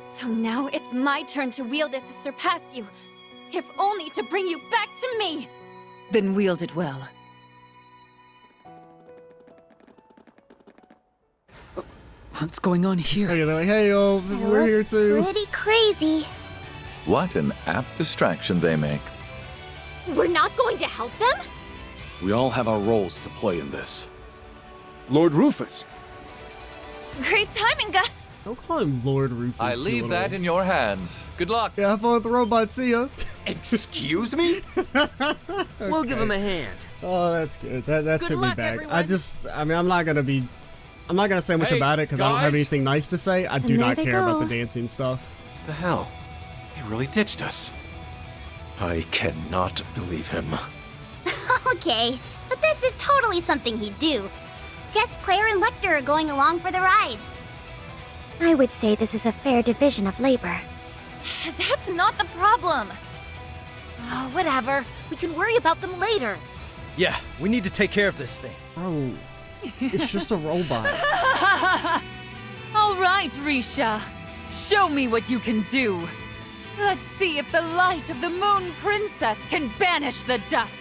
So now it's my turn to wield it to surpass you, if only to bring you back to me. Then wield it well. What's going on here? Hey, they're like, hey, yo, we're here too. Pretty crazy. What an apt distraction they make. We're not going to help them? We all have our roles to play in this. Lord Rufus! Great timing, guy. Don't call him Lord Rufus. I leave that in your hands. Good luck. Yeah, have fun with the robot. See ya. Excuse me? We'll give him a hand. Oh, that's good. That took me back. Everyone. I'm not gonna say much about it because I don't have anything nice to say. I do not care about the dancing stuff. The hell? He really ditched us. I cannot believe him. Okay, but this is totally something he'd do. Guess Claire and Lecter are going along for the ride. I would say this is a fair division of labor. That's not the problem. Oh, whatever. We can worry about them later. Yeah, we need to take care of this thing. Bro, it's just a robot. All right, Risha. Show me what you can do. Let's see if the light of the Moon Princess can banish the dusk.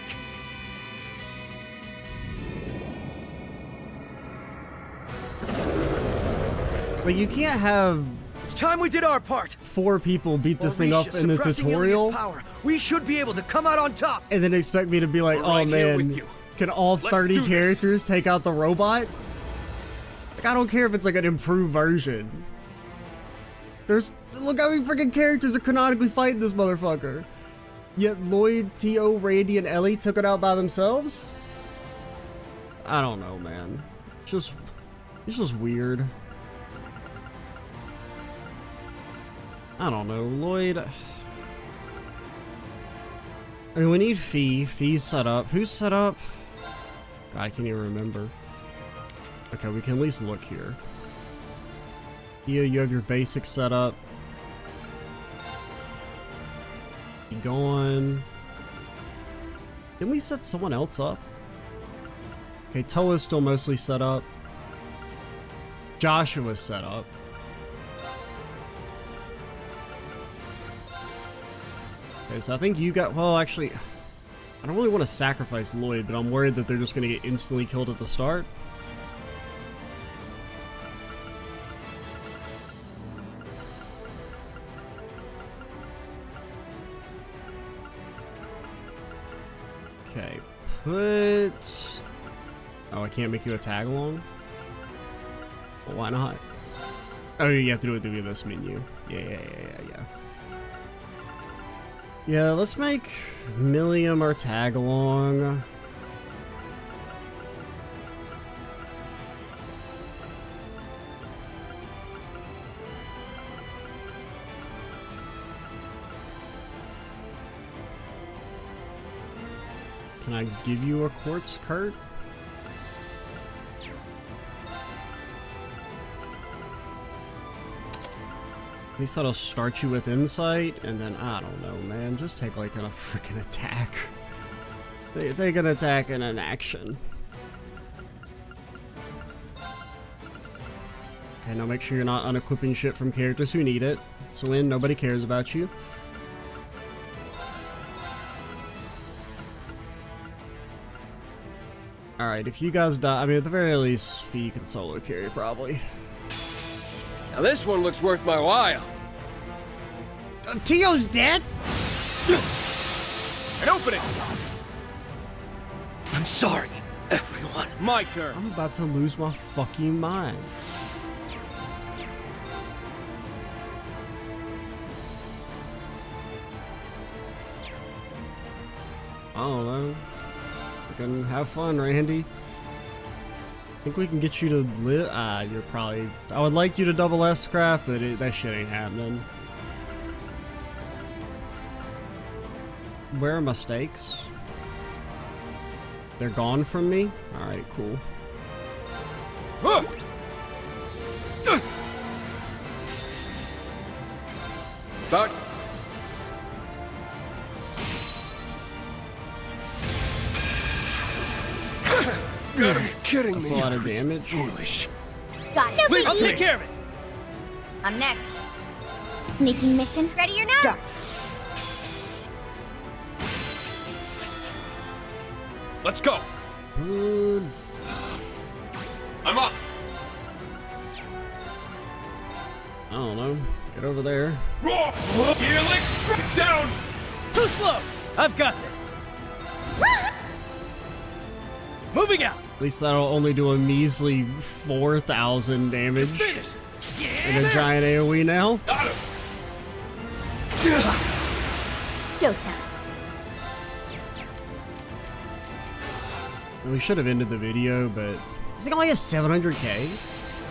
Like, you can't have... It's time we did our part. 4 people beat this thing up in the tutorial. Power, we should be able to come out on top. And then expect me to be like, oh man, can all 30 characters take out the robot? Like, I don't care if it's like an improved version. Look how many freaking characters are canonically fighting this motherfucker. Yet Lloyd, T.O., Randy, and Ellie took it out by themselves? I don't know, man. It's just weird. I don't know, Lloyd. I mean, we need Fee. Fee's set up. Who's set up? God, I can't even remember. Okay, we can at least look here. You have your basic setup. You going? Didn't we set someone else up? Okay, Toa's still mostly set up. Joshua's set up. Okay, so I think you got... Well, actually, I don't really want to sacrifice Lloyd, but I'm worried that they're just going to get instantly killed at the start. Okay, put... Oh, I can't make you a tag-along? Well, why not? Oh, you have to do it through this menu. Yeah. Yeah, let's make Milliam our tag-along. Can I give you a quartz cart? At least that'll start you with insight, and then, I don't know, man, just take like a freaking attack. Take an attack and an action. Okay, now make sure you're not unequipping shit from characters who need it. Swin, nobody cares about you. Alright, if you guys die, I mean, at the very least, Fee can solo carry, probably. Now this one looks worth my while. Tio's dead? And open it! I'm sorry, everyone. My turn. I'm about to lose my fucking mind. I don't know. We can have fun, Randy. I think we can get you to live. You're probably. I would like you to double S scrap, but that shit ain't happening. Where are my stakes? They're gone from me? Alright, cool. Start. You're kidding me. That's a lot of damage. Foolish. Got it. I'll take care of it. I'm next. Sneaking mission. Ready or not? Start. Let's go. Good. I'm up. I don't know. Get over there. Helix, it's down. Too slow. I've got this. Moving out. At least that'll only do a measly 4,000 damage. Finished. And a giant AoE now. Showtime. We should have ended the video, but this thing only has 700k.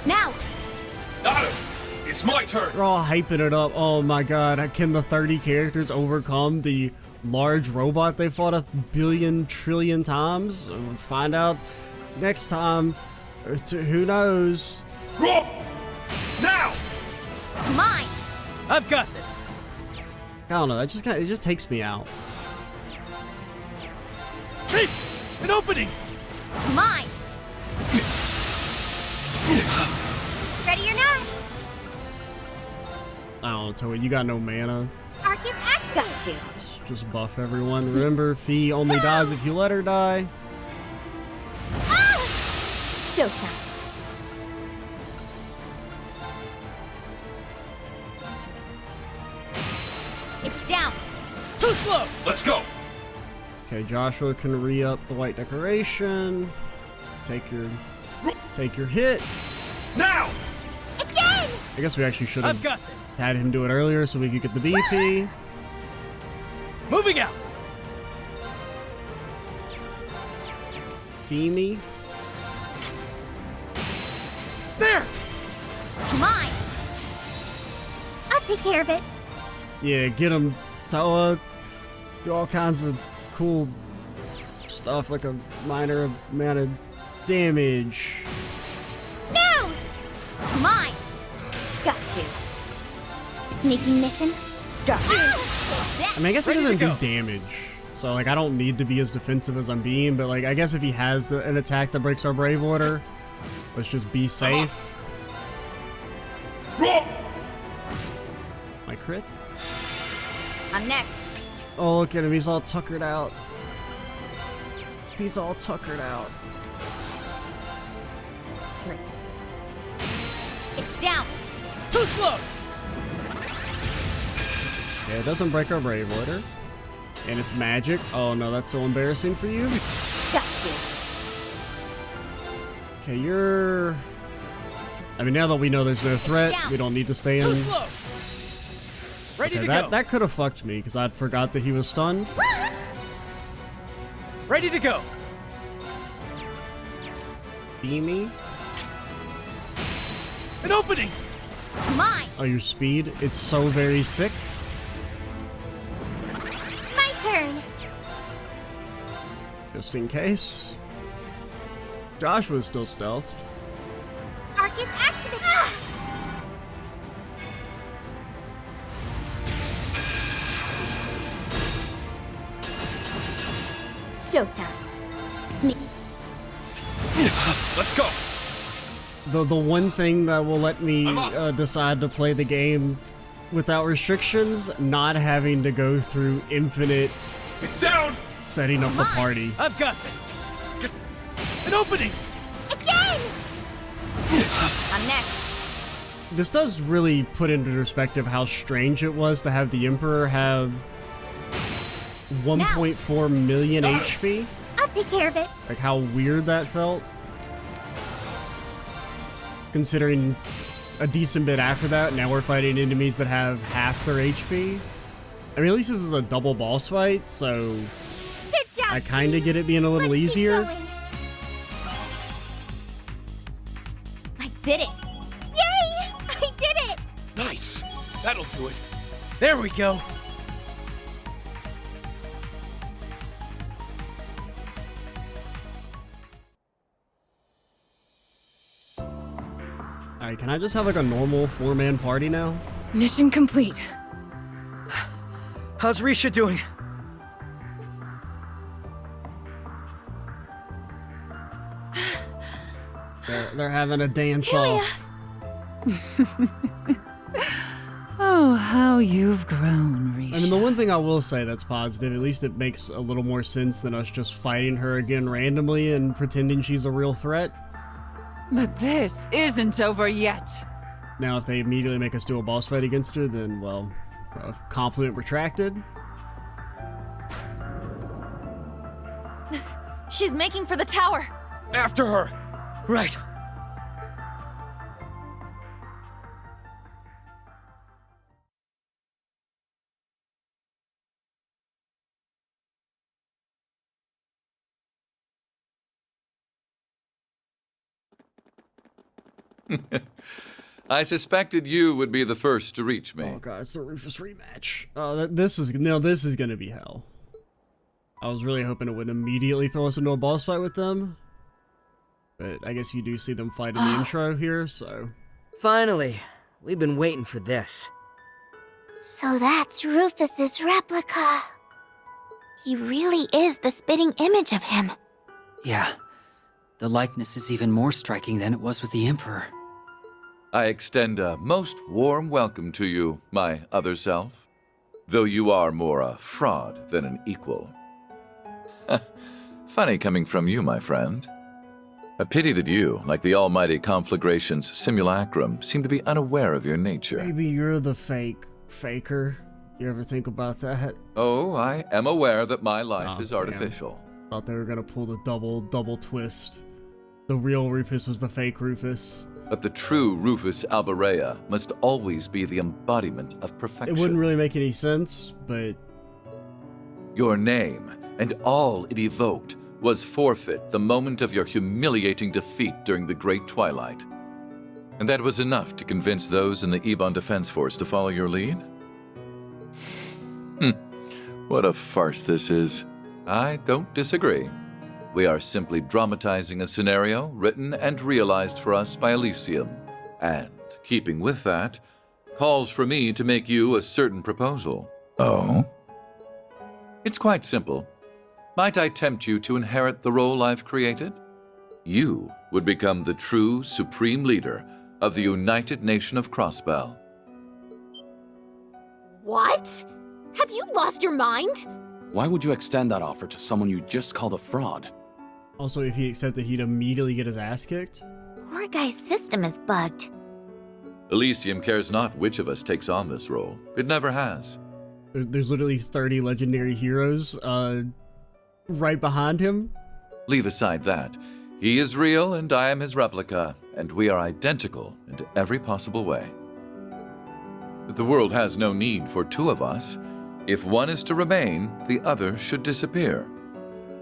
Now. Got it. It's my turn. They're all hyping it up. Oh my god, can the 30 characters overcome the large robot they fought 1 billion trillion times? We'll find out next time. Who knows? Now. Mine. I've got this. I don't know. It just takes me out. Hey, an opening. Mine. Ready or not? I don't know, Toei. You got no mana. Arcus activate. Got you. Just buff everyone. Remember, Fee only dies if you let her die. Showtime. It's down. Too slow. Let's go. Okay, Joshua can re-up the white decoration. Take your hit. Now. Again. I guess we actually should I've have got this. had him do it earlier so we could get the BP. Moving out. Feemy. There. Mine. I'll take care of it. Yeah, get him, Toa. Do all kinds of cool stuff like a minor amount of damage. No. Mine. Got you. Sneaking mission. Start. I mean, I guess he doesn't do damage. So, like, I don't need to be as defensive as I'm being, but, like, I guess if he has an attack that breaks our Brave Order, let's just be safe. My crit? I'm next. Oh, look at him. He's all tuckered out. He's all tuckered out. It's down. Too slow. Yeah, it doesn't break our Brave Order. And it's magic. Oh no, that's so embarrassing for you. Got you. Okay, you're... I mean, now that we know there's no threat, we don't need to stay in. Too slow. Ready to go. That could have fucked me, because I'd forgot that he was stunned. Ready to go. Beamy. An opening. Mine. Oh, your speed? It's so very sick. My turn. Just in case. Joshua's still stealthed. Arcus activate. Showtime. Sneak. Let's go. The one thing that will let me decide to play the game without restrictions, not having to go through infinite It's down. setting up the party. I've got this. An an opening! Again! I'm next. This does really put into perspective how strange it was to have the Emperor have 1.4 million HP. I'll take care of it. Like how weird that felt. Considering a decent bit after that, now we're fighting enemies that have half their HP. I mean, at least this is a double boss fight, so Good job, I kind of get it being a little easier. I did it. Yay! I did it! Nice! That'll do it. There we go. Alright, can I just have like a normal 4-man party now? Mission complete. How's Risha doing? They're having a dance off. Oh, how you've grown, Risha. I mean, the one thing I will say that's positive, at least it makes a little more sense than us just fighting her again randomly and pretending she's a real threat. But this isn't over yet. Now, if they immediately make us do a boss fight against her, then, well, compliment retracted. She's making for the tower. After her! Right. I suspected you would be the first to reach me. Oh god, it's the Rufus rematch. This is gonna be hell. I was really hoping it would immediately throw us into a boss fight with them. But I guess you do see them fight in the intro here, so... Finally, we've been waiting for this. So that's Rufus's replica. He really is the spitting image of him. Yeah. The likeness is even more striking than it was with the Emperor. I extend a most warm welcome to you, my other self. Though you are more a fraud than an equal. Funny coming from you, my friend. A pity that you, like the almighty conflagration's simulacrum, seem to be unaware of your nature. Maybe you're the faker. You ever think about that? Oh, I am aware that my life is artificial. Thought they were gonna pull the double twist. The real Rufus was the fake Rufus. But the true Rufus Albarea must always be the embodiment of perfection. It wouldn't really make any sense, but... Your name, and all it evoked, was forfeit the moment of your humiliating defeat during the Great Twilight. And that was enough to convince those in the Ebon Defense Force to follow your lead? What a farce this is. I don't disagree. We are simply dramatizing a scenario written and realized for us by Elysium. And, keeping with that, calls for me to make you a certain proposal. Oh? It's quite simple. Might I tempt you to inherit the role I've created? You would become the true supreme leader of the United Nation of Crossbell. What? Have you lost your mind? Why would you extend that offer to someone you just called a fraud? Also, if he accepted, he'd immediately get his ass kicked. Poor guy's system is bugged. Elysium cares not which of us takes on this role. It never has. There's literally 30 legendary heroes right behind him. Leave aside that. He is real and I am his replica, and we are identical in every possible way. But the world has no need for two of us. If one is to remain, the other should disappear.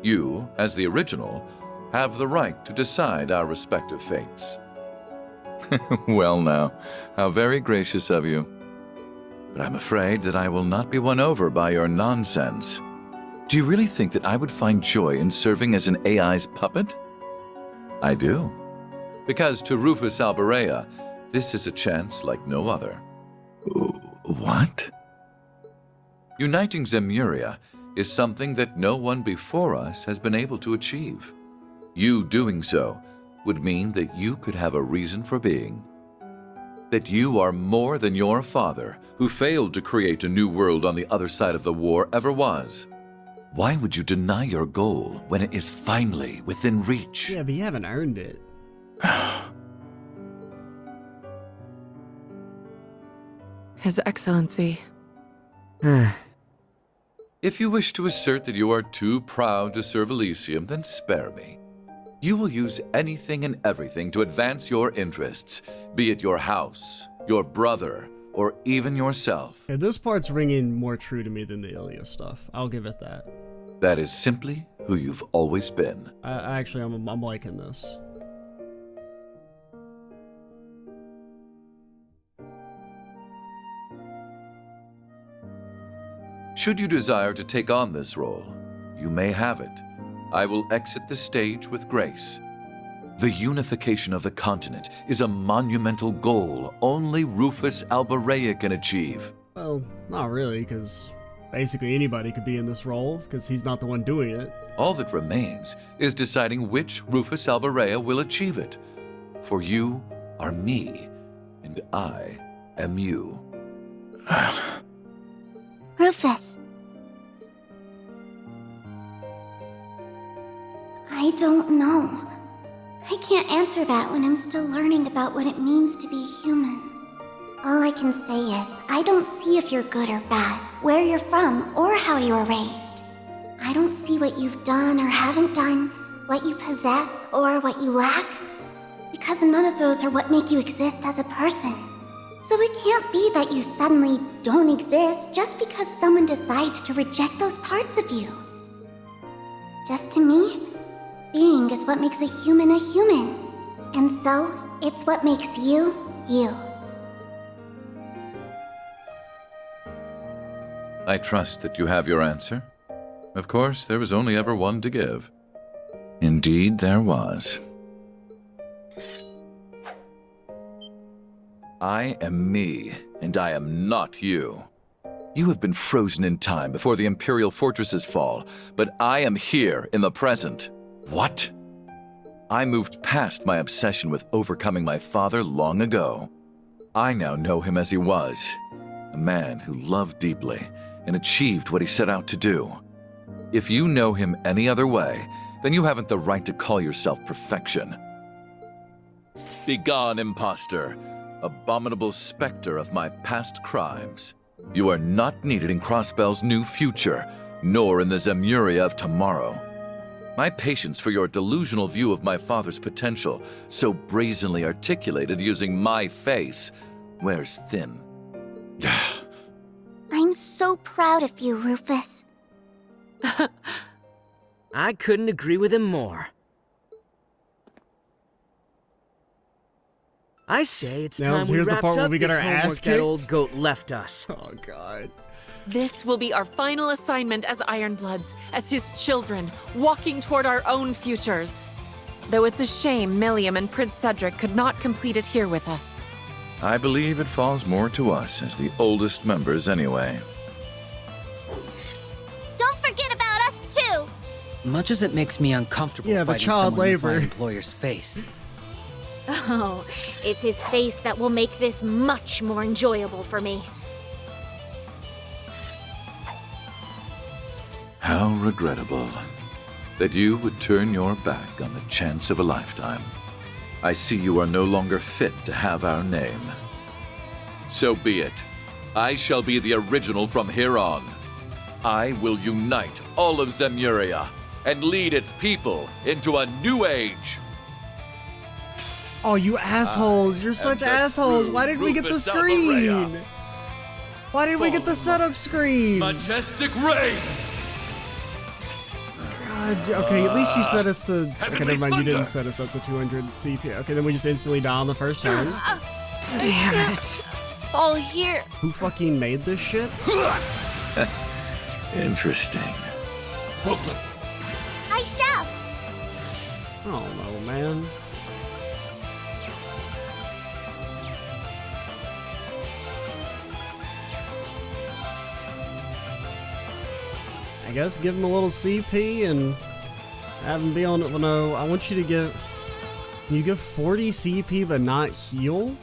You, as the original, have the right to decide our respective fates. Well now, how very gracious of you. But I'm afraid that I will not be won over by your nonsense. Do you really think that I would find joy in serving as an AI's puppet? I do. Because to Rufus Albarea, this is a chance like no other. What? Uniting Zemuria is something that no one before us has been able to achieve. You doing so would mean that you could have a reason for being. That you are more than your father, who failed to create a new world on the other side of the war, ever was. Why would you deny your goal when it is finally within reach? Yeah, but you haven't earned it. His Excellency. If you wish to assert that you are too proud to serve Elysium, then spare me. You will use anything and everything to advance your interests, be it your house, your brother, or even yourself. Yeah, this part's ringing more true to me than the Ilia stuff. I'll give it that. That is simply who you've always been. Actually, I'm liking this. Should you desire to take on this role, you may have it. I will exit the stage with grace. The unification of the continent is a monumental goal only Rufus Albarea can achieve. Well, not really, because basically anybody could be in this role, because he's not the one doing it. All that remains is deciding which Rufus Albarea will achieve it. For you are me, and I am you. Rufus. I don't know. I can't answer that when I'm still learning about what it means to be human. All I can say is, I don't see if you're good or bad, where you're from, or how you were raised. I don't see what you've done or haven't done, what you possess or what you lack, because none of those are what make you exist as a person. So it can't be that you suddenly don't exist just because someone decides to reject those parts of you. Just to me, being is what makes a human. And so, it's what makes you, you. I trust that you have your answer. Of course, there was only ever one to give. Indeed, there was. I am me, and I am not you. You have been frozen in time before the Imperial fortresses fall, but I am here in the present. What? I moved past my obsession with overcoming my father long ago. I now know him as he was, a man who loved deeply and achieved what he set out to do. If you know him any other way, then you haven't the right to call yourself perfection. Begone, imposter, abominable specter of my past crimes. You are not needed in Crossbell's new future, nor in the Zemuria of tomorrow. My patience for your delusional view of my father's potential, so brazenly articulated using my face, wears thin. I'm so proud of you, Rufus. I couldn't agree with him more. I say it's time we wrapped up this homework that old goat left us. Oh, God. This will be our final assignment as Ironbloods, as his children, walking toward our own futures. Though it's a shame Milliam and Prince Cedric could not complete it here with us. I believe it falls more to us as the oldest members anyway. Don't forget about us, too! Much as it makes me uncomfortable fighting child someone with my labor. employer's face. Oh, it's his face that will make this much more enjoyable for me. How regrettable that you would turn your back on the chance of a lifetime. I see you are no longer fit to have our name. So be it. I shall be the original from here on. I will unite all of Zemuria and lead its people into a new age. Oh, you assholes. You're such assholes. Why did we get the screen? Why did we get the setup screen? Majestic Ray! God, okay, at least you set us to... Okay, never mind, you didn't set us up to 200 CP. Okay, then we just instantly die on the first turn. Damn it. All here. Who fucking made this shit? Interesting. I shall. Oh no, man. I guess give him a little CP and have him be on it. Well, no, I want you to give... Can you give 40 CP but not heal?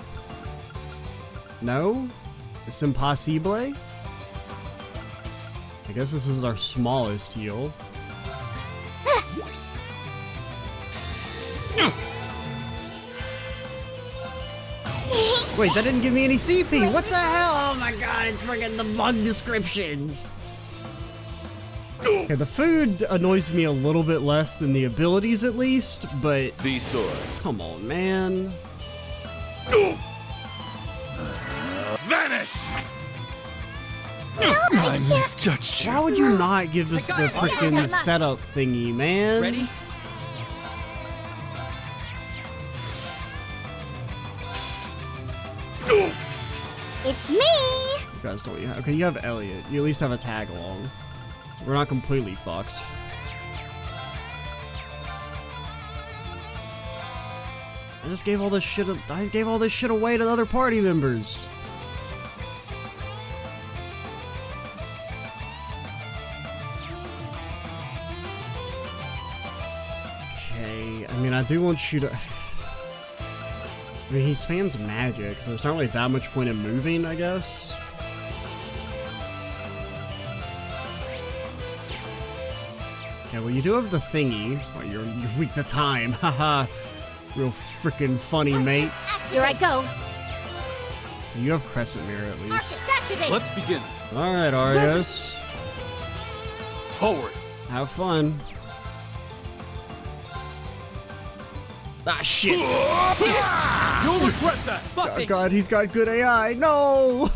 No? It's impossible? I guess this is our smallest heal. Wait, that didn't give me any CP. What the hell? Oh my god, it's friggin' the bug descriptions. Okay, the food annoys me a little bit less than the abilities at least, but... These swords. Come on, man. Vanish! I misjudged you. Why would you not give us the frickin' setup thingy, man? Ready? It's me! You guys don't. Okay, you have Elliot. You at least have a tag along. We're not completely fucked. I just gave all this shit. I gave all this shit away to the other party members. Okay, I mean, I do want you to. I mean, he spams magic, so there's not really that much point in moving, I guess. Okay, well, you do have the thingy. Well, you're weak to time. Haha. Real freaking funny, mate. Here I go. You have Crescent Mirror at least. Marcus, activate. Let's begin. Alright, Arios. Forward. Have fun. Ah, shit. You'll regret that. Oh, God, he's got good AI. No!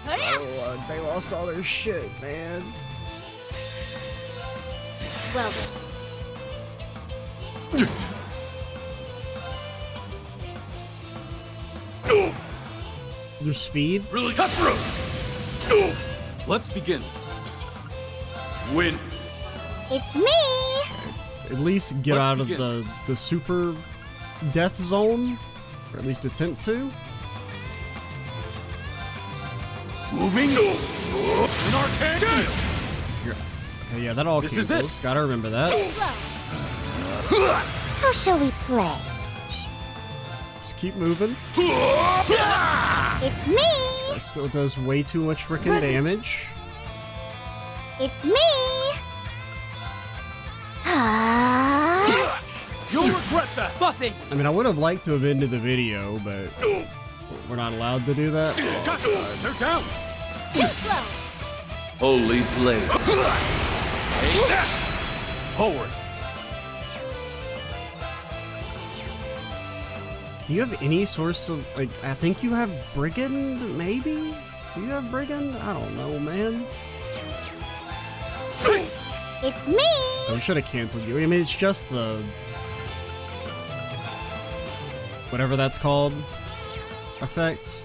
Oh, they lost all their shit, man. Well then. Your speed? Really cut through. Let's begin. Win. It's me! At least get out of the super death zone, or at least attempt to. Moving. An arcane gale. Okay, yeah, that all cancels. This is it. Gotta remember that. How shall we play? Just keep moving. It's me! That still does way too much freaking damage. It's me! You'll regret that. Buffy. I mean, I would have liked to have ended the video, but we're not allowed to do that. Oh, they're down. Too slow. Holy blade. Forward. Do you have any source of, like, I think you have Brigand, maybe? Do you have Brigand? I don't know, man. It's me! Oh, we should have canceled you. I mean, it's just the... whatever that's called. Effect.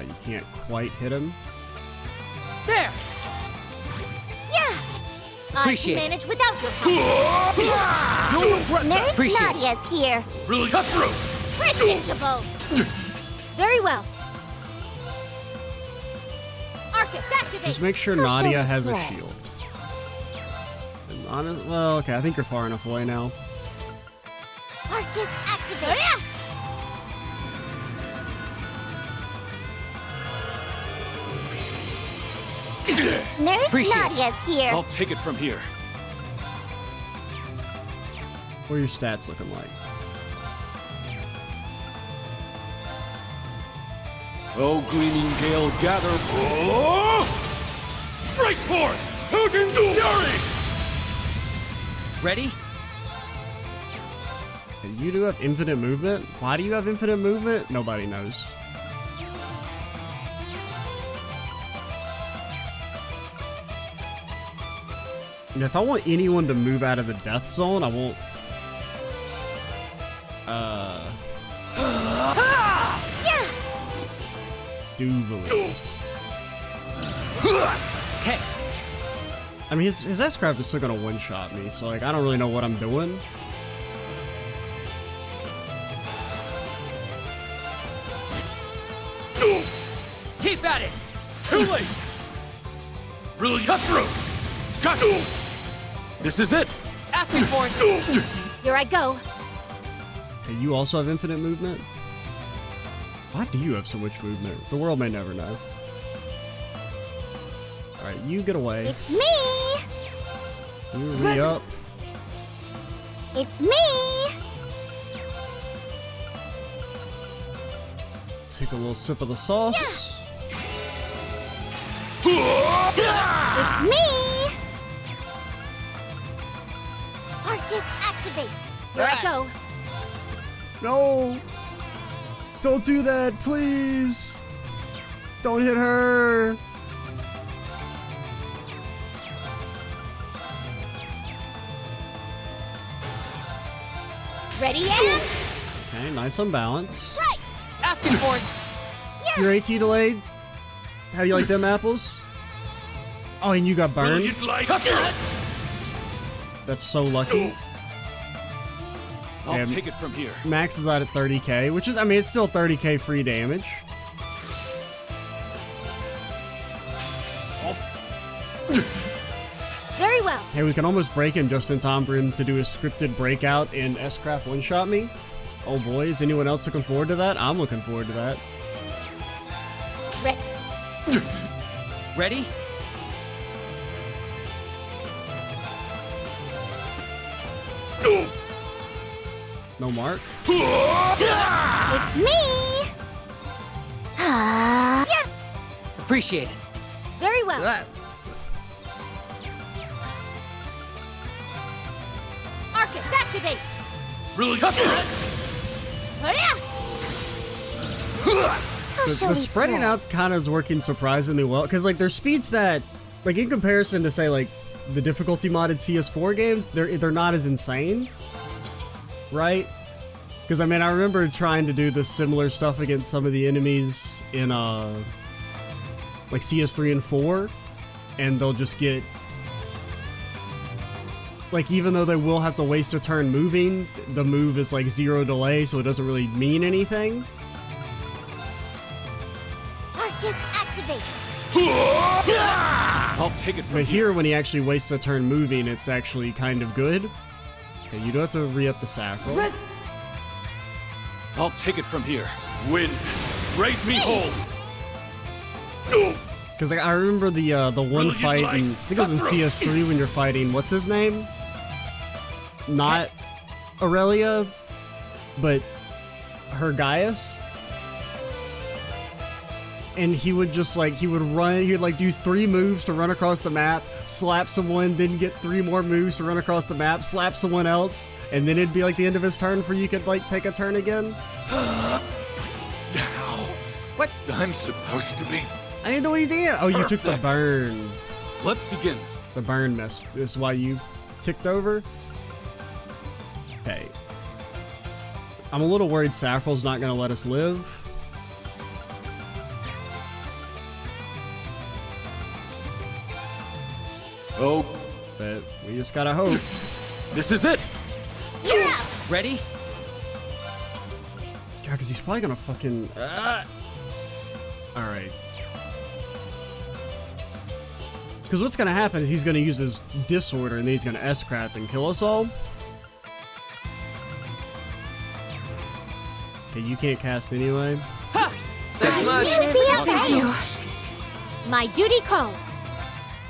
You can't quite hit him. There! Yeah! Appreciate I can manage without your help. You'll regret that. Nurse Nadia's here. Really cut through. Predictable. Very well. Arcus, activate. Just make sure Nadia has a shield. Well, okay, I think you're far enough away now. Arcus, activate. Nurse Nadia's here. I'll take it from here. What are your stats looking like? Oh, gleaming gale, gather. Break forth! Potent fury! Ready? You do have infinite movement? Why do you have infinite movement? Nobody knows. And if I want anyone to move out of the death zone, I won't... Doobly. Okay. I mean, his S-Craft is still gonna one-shot me, so, like, I don't really know what I'm doing. Keep at it! Too late! Really cut through! Got you! This is it! Asking for it! Here I go. Okay, you also have infinite movement? Why do you have so much movement? The world may never know. Alright, you get away. It's me! You re-up. It's me! Take a little sip of the sauce. It's me! Arcus, activate! Here I go. No! Don't do that, please! Don't hit her! Ready and... Okay, nice unbalanced. Strike! Asking for it. Your AT delayed? How do you like them apples? Oh, and you got burned? That's so lucky. I'll take it from here. Max is out at 30k, which is, I mean, it's still 30k free damage. Very well. Hey, we can almost break him just in time for him to do a scripted breakout and S-Craft one-shot me. Oh boy, is anyone else looking forward to that? I'm looking forward to that. Ready? No mark? It's me! Appreciate it. Very well. Arcus, activate! Really? The spreading out kind of is working surprisingly well, because like their speed stat, like in comparison to say like the difficulty modded CS4 games, they're not as insane, right? Because I mean I remember trying to do this similar stuff against some of the enemies in like CS3 and 4, and they'll just get like, even though they will have to waste a turn moving, the move is like 0 delay, so it doesn't really mean anything. Arcus, activate! I'll take it from But here, when he actually wastes a turn moving, it's actually kind of good. Okay, you do have to re-up the sacral. I'll take it from here. Wind, raise me whole. Because like, I remember the one fight, in, I think it was in CS3 when you're fighting, what's his name? Not Aurelia, but her Gaius. And he would just like, he would run, he would like do 3 moves to run across the map, slap someone, then get 3 more moves to run across the map, slap someone else, and then it'd be like the end of his turn for you could like take a turn again. Now. What? I'm supposed to be. I didn't know what he did. Oh, you took the burn. Let's begin. The burn missed. This is why you ticked over. Okay. I'm a little worried Saffron's not going to let us live. Oh. But we just gotta hope. This is it! You're out! Ready? God, because he's probably gonna fucking... Alright. Because what's gonna happen is he's gonna use his disorder and then he's gonna S-Craft and kill us all. Okay, you can't cast anyway. Ha! Thanks much. Thank you. My duty calls.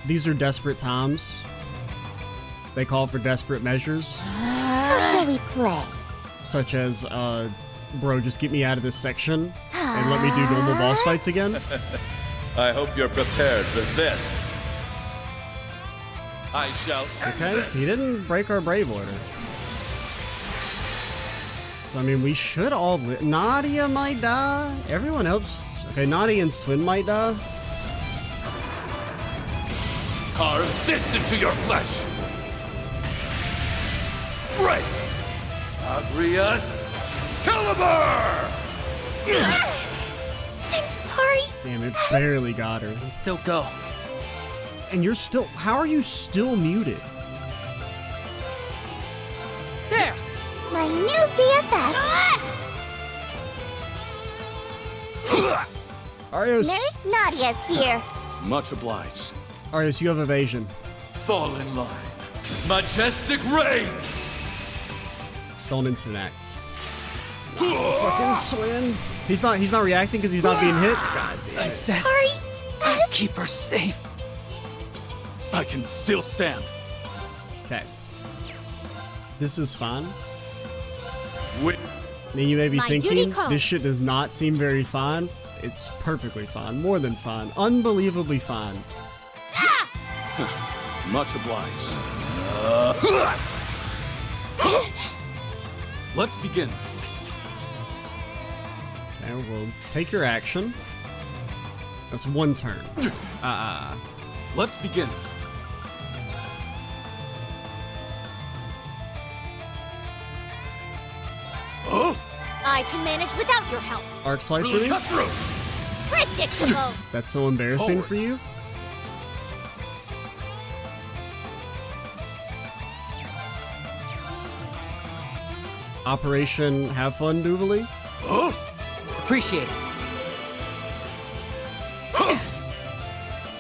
These are desperate times. They call for desperate measures. How shall we play? Such as, bro, just get me out of this section and let me do normal boss fights again. I hope you're prepared for this. I shall Okay, he didn't break our Brave Order. So, I mean, we should all live. Nadia might die. Everyone else... Okay, Nadia and Swin might die. Carve this into your flesh. Break! Agrius Caliber! I'm sorry. Damn, it barely got her. And still go. And you're still... How are you still muted? There! My new BFF. Arios. Nurse Nadia's here. Much obliged. Arios, you have evasion. Fall in line. Majestic reign! Don't instant act. Fucking Swin. He's not reacting because he's not being hit. God damn I it. said, Sorry. keep her safe. I can still stand. Okay. This is fun. Wait. Now you may be My duty thinking, calls. this shit does not seem very fun. It's perfectly fun. More than fun. Unbelievably fun. Much obliged. Let's begin. Okay, we'll take your action. That's one turn. Let's begin. I can manage without your help. Arc slice for me? Cut through. Predictable. That's so embarrassing for you? Operation Have Fun Doobly? Appreciate it.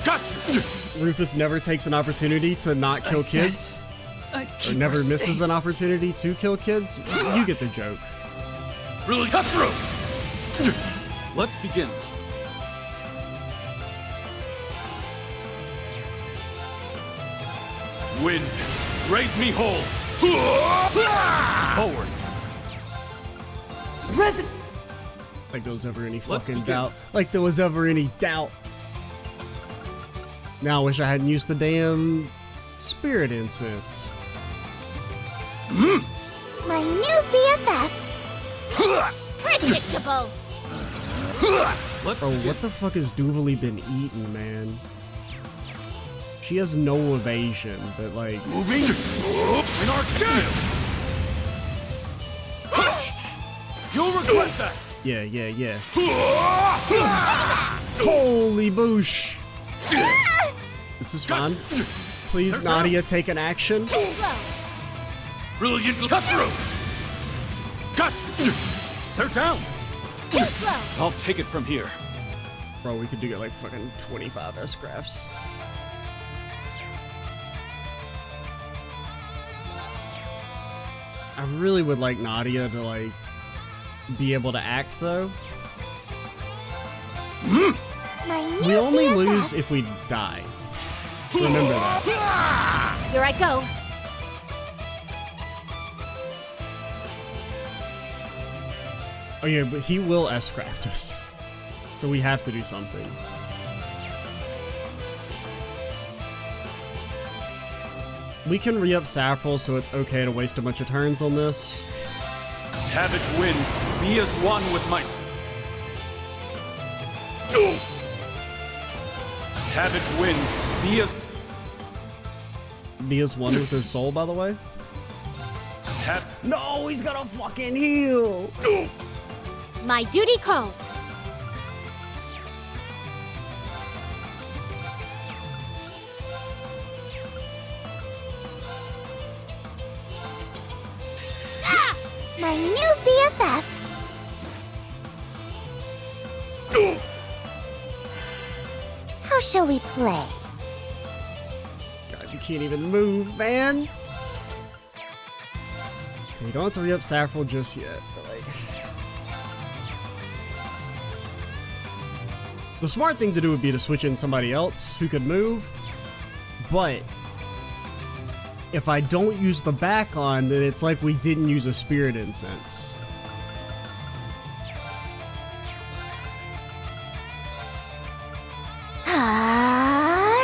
Gotcha. Rufus never takes an opportunity to not kill kids. Or never misses an opportunity to kill kids. You get the joke. Really cut through. Let's begin. Wind, raise me whole. Forward. Resident. Like there was ever any fucking begin. doubt. Like there was ever any doubt. Now I wish I hadn't used the damn spirit incense. My new BFF. Predictable. Bro, what the fuck has Doobly been eating, man? She has no evasion, but like... Moving. In our game. You'll regret that. Yeah. Holy boosh! This is fun. Please, Nadia, take an action. Brilliant cut through. Gotcha. They're down. Too slow. I'll take it from here. Bro, we could do like fucking 25 S-Crafts. I really would like Nadia to like be able to act though. My We new only BFF. lose if we die. Remember that. Here I go. Oh yeah, but he will S-Craft us. So we have to do something. We can re-up Saffron, so it's okay to waste a bunch of turns on this. Savage winds, be as one with my... Savage winds, be as... Be as one with his soul, by the way. No, he's gonna fucking heal! My duty calls. My new BFF. How shall we play? God, you can't even move, man! You don't have to re-up Saffron just yet, but like... The smart thing to do would be to switch in somebody else who could move, but... If I don't use the back on, then it's like we didn't use a spirit incense.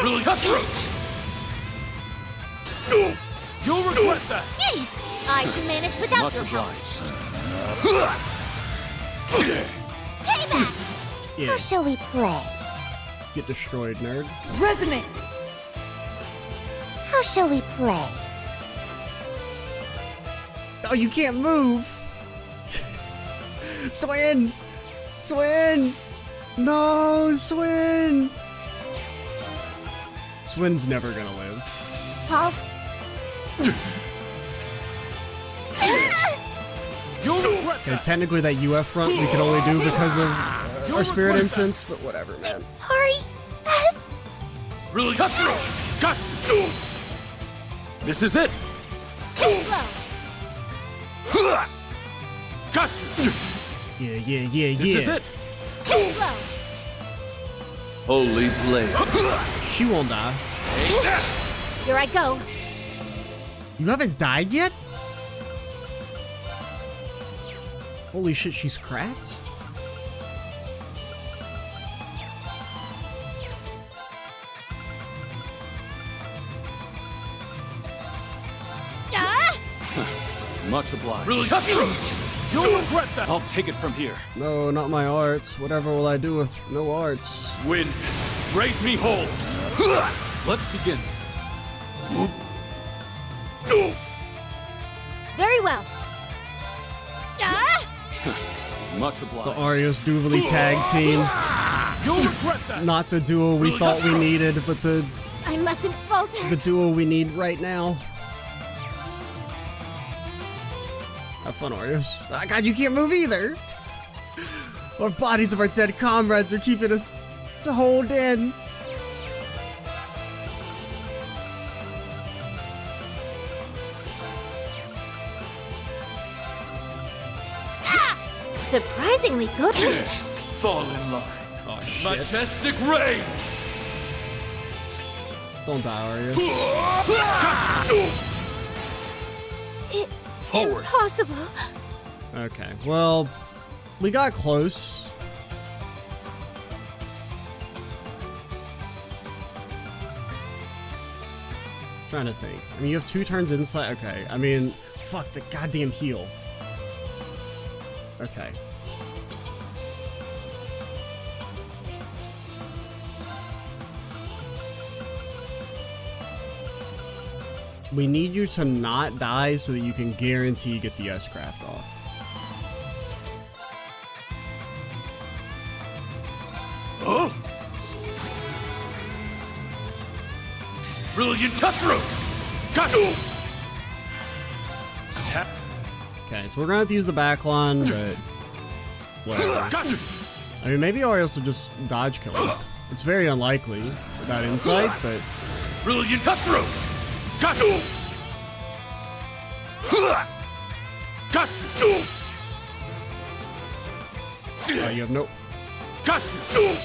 Really cut through. You'll regret that. I can manage without Much your help. obliged. Payback. Yeah. How shall we play? Get destroyed, nerd. Resonate. How shall we play? Oh, you can't move! Swin! Swin! No, Swin! Swin's never gonna live. Paul? Okay, technically that UF front we could only do because of our spirit incense, but whatever, man. Sorry. Yes. Really cut through. Gotcha. This is it. Too slow. Gotcha! Yeah. This is it! Too slow. Holy blade. She won't die. Here I go. You haven't died yet? Holy shit, she's cracked? Much obliged. Really? You'll regret that! I'll take it from here. No, not my arts. Whatever will I do with no arts? Wind, raise me whole! Let's begin. Very well. Much obliged. The Arios Duvalie tag team. You'll regret that! Not the duo we thought we needed, but the I mustn't falter. the duo we need right now. Have fun, Arios. Oh, God, you can't move either. Our bodies of our dead comrades are keeping us to hold in. Surprisingly good. Fall in line. Oh, shit. Majestic reign! Don't die, Arios. Forward. Impossible. Okay, well, we got close. Trying to think. I mean, you have 2 turns inside. Okay, I mean, fuck the goddamn heal. Okay. We need you to not die so that you can guarantee get the S-Craft off. Oh! Brilliant cut-through! Got you! Okay, so we're gonna have to use the backline, but whatever. Gotcha! I mean, maybe Arios will just dodge kill him. It's very unlikely without insight, but Brilliant cut-through! Got you! Got you! you have no. Got you!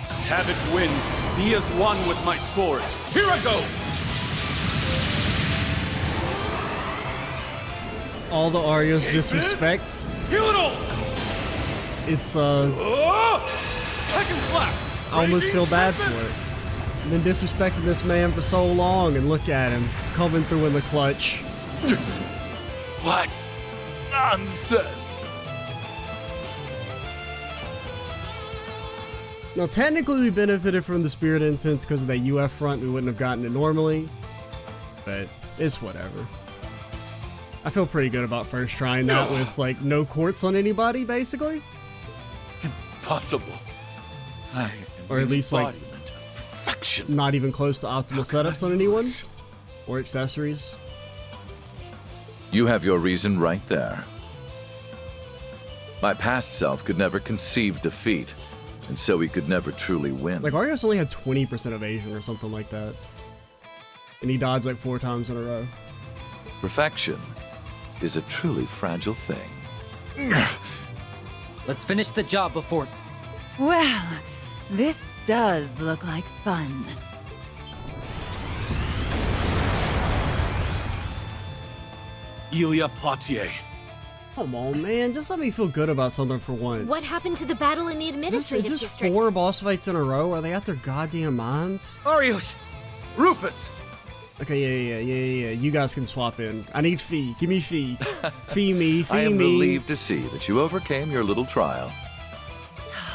Savage winds, be as one with my sword. Here I go! All the Arios disrespect. Heal it all! It's Second slap! I almost feel bad for it. Been disrespecting this man for so long, and look at him coming through in the clutch. What nonsense! Now, technically, we benefited from the Spirit Incense because of that UF front. We wouldn't have gotten it normally, but it's whatever. I feel pretty good about first trying that with, like, no quartz on anybody, basically. Impossible. Or at least, like, not even close to optimal setups on anyone. Or accessories. You have your reason right there. My past self could never conceive defeat, and so he could never truly win. Like, Arios only had 20% evasion or something like that. And he dodged like 4 times in a row. Perfection is a truly fragile thing. Let's finish the job before... Well, this does look like fun. Ilia Platier. Come on, man. Just let me feel good about something for once. What happened to the battle in the administrative Is this district? 4 boss fights in a row? Are they out their goddamn minds? Arios! Rufus! Okay, yeah. You guys can swap in. I need Fee. Give me Fee. Fee me. I am relieved to see that you overcame your little trial.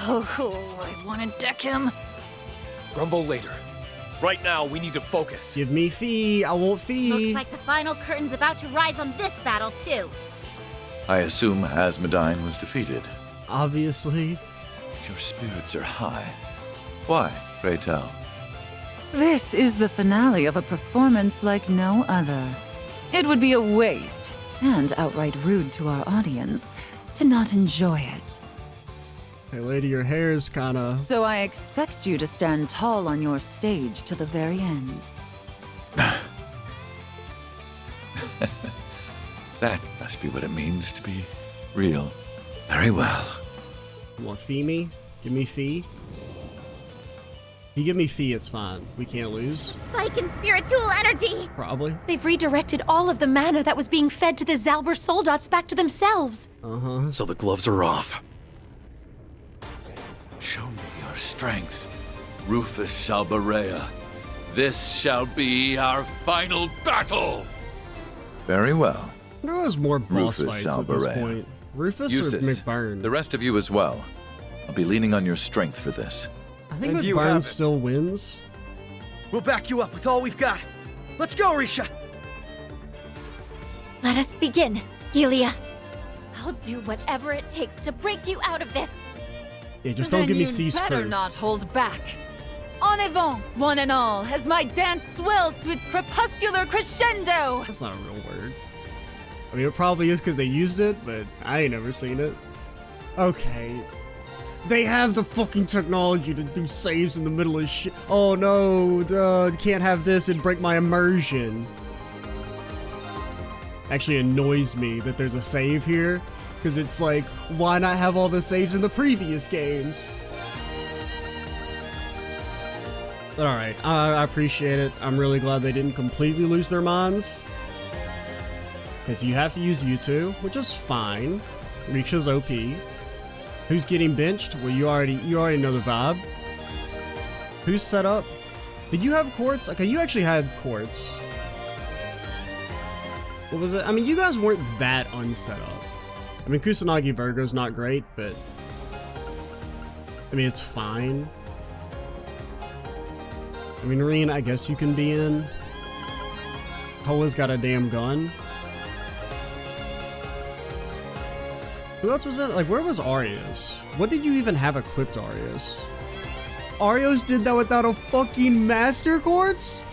Oh, I want to deck him. Grumble later. Right now, we need to focus. Give me Fee. I want Fee. Looks like the final curtain's about to rise on this battle, too. I assume Asmodine was defeated. Obviously. Your spirits are high. Why, pray tell? This is the finale of a performance like no other. It would be a waste, and outright rude to our audience, to not enjoy it. Hey, lady, your hair's kinda... So I expect you to stand tall on your stage to the very end. That must be what it means to be real. Very well. You want fee me? Give me fee. If you give me fee, it's fine. We can't lose. Spike in spiritual energy! Probably. They've redirected all of the mana that was being fed to the Zalber Soldots back to themselves. Uh-huh. So the gloves are off. Show me your strength, Rufus Salbarea. This shall be our final battle! Very well. There was more boss Rufus fights at this Salbarea. point. Rufus Eustace, or McBurn? the rest of you as well. I'll be leaning on your strength for this. I think And you have McBurn it. still wins. We'll back you up with all we've got. Let's go, Risha! Let us begin, Ilia. I'll do whatever it takes to break you out of this. Yeah, just don't give me Then you'd cease better not hold back. En avant, one and all, as my dance swells to its crepuscular crescendo! That's not a real word. I mean, it probably is because they used it, but I ain't never seen it. Okay. They have the fucking technology to do saves in the middle of shit. Oh no, can't have this and break my immersion. Actually annoys me that there's a save here, because it's like, why not have all the saves in the previous games? But alright, I appreciate it. I'm really glad they didn't completely lose their minds. Because you have to use U2, which is fine. Risha's OP. Who's getting benched? Well, you already know the vibe. Who's set up? Did you have quartz? Okay, you actually had quartz. What was it? I mean, you guys weren't that unset up. I mean, Kusanagi Virgo's not great, but I mean, it's fine. I mean, Reen, I guess you can be in. Hola's got a damn gun. Who else was that? Like, where was Arios? What did you even have equipped, Arios? Arios did that without a fucking Master Quartz?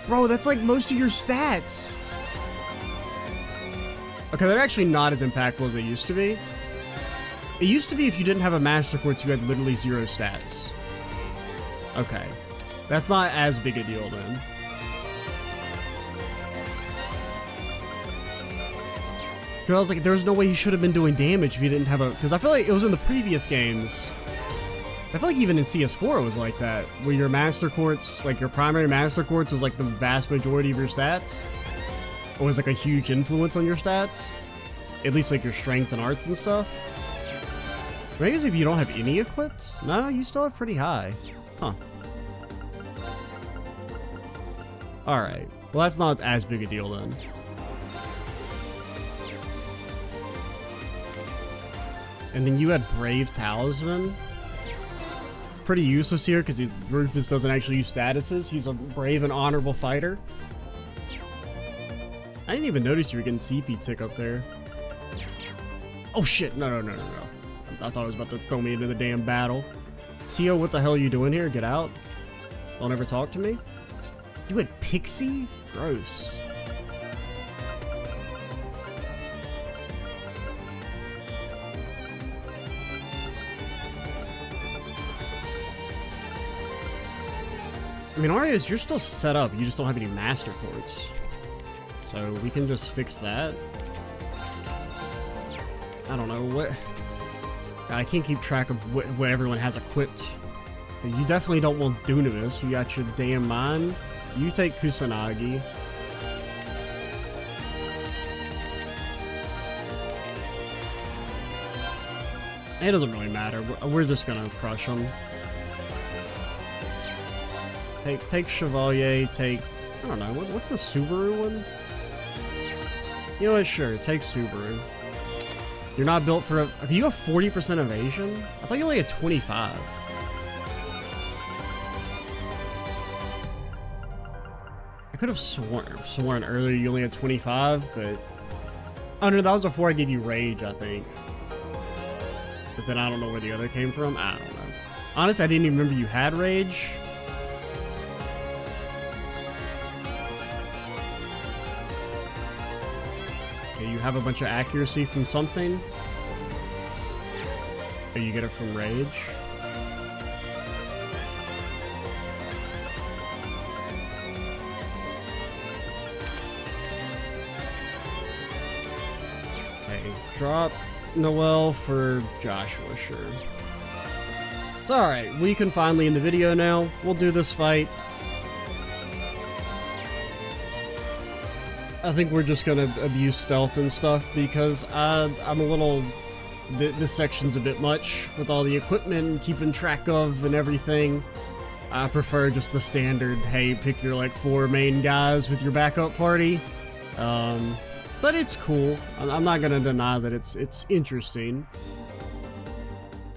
Bro, that's like most of your stats. Okay, they're actually not as impactful as they used to be. It used to be if you didn't have a Master Quartz, you had literally 0 stats. Okay. That's not as big a deal then. Because I was like, there's no way he should have been doing damage if he didn't have a... Because I feel like it was in the previous games. I feel like even in CS4 it was like that. Where your Master Quartz, like your primary Master Quartz was like the vast majority of your stats. Or was like a huge influence on your stats. At least like your strength and arts and stuff. Maybe if you don't have any equipped? No, you still have pretty high. Huh. Alright. Well, that's not as big a deal then. And then you had Brave Talisman. Pretty useless here because Rufus doesn't actually use statuses. He's a brave and honorable fighter. I didn't even notice you were getting CP tick up there. Oh shit, no. I thought it was about to throw me into the damn battle. Tio, what the hell are you doing here? Get out. Don't ever talk to me. You had Pixie? Gross. I mean, Arias, you're still set up. You just don't have any Master Quartz. So we can just fix that. I don't know what... I can't keep track of what everyone has equipped. You definitely don't want Dunamis. You got your damn mind. You take Kusanagi. It doesn't really matter. We're just gonna crush them. Take Chevalier, take... I don't know, what's the Subaru one? You know what, sure, take Subaru. You're not built for... Okay, you have 40% evasion? I thought you only had 25. I could have sworn earlier you only had 25, but... Oh no, that was before I gave you Rage, I think. But then I don't know where the other came from. I don't know. Honestly, I didn't even remember you had Rage. You have a bunch of accuracy from something, or you get it from Rage. drop Noelle for Joshua, sure. It's alright, we can finally end the video now. We'll do this fight. I think we're just gonna abuse stealth and stuff because I'm a little... This section's a bit much with all the equipment and keeping track of and everything. I prefer just the standard, hey, pick your like 4 main guys with your backup party. But it's cool. I'm not gonna deny that it's interesting.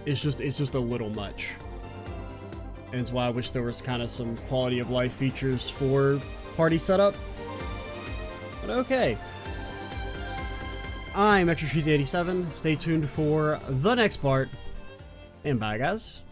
It's just a little much. And it's why I wish there was kind of some quality of life features for party setup. But okay. I'm ExtraCheesy87. Stay tuned for the next part. And bye, guys.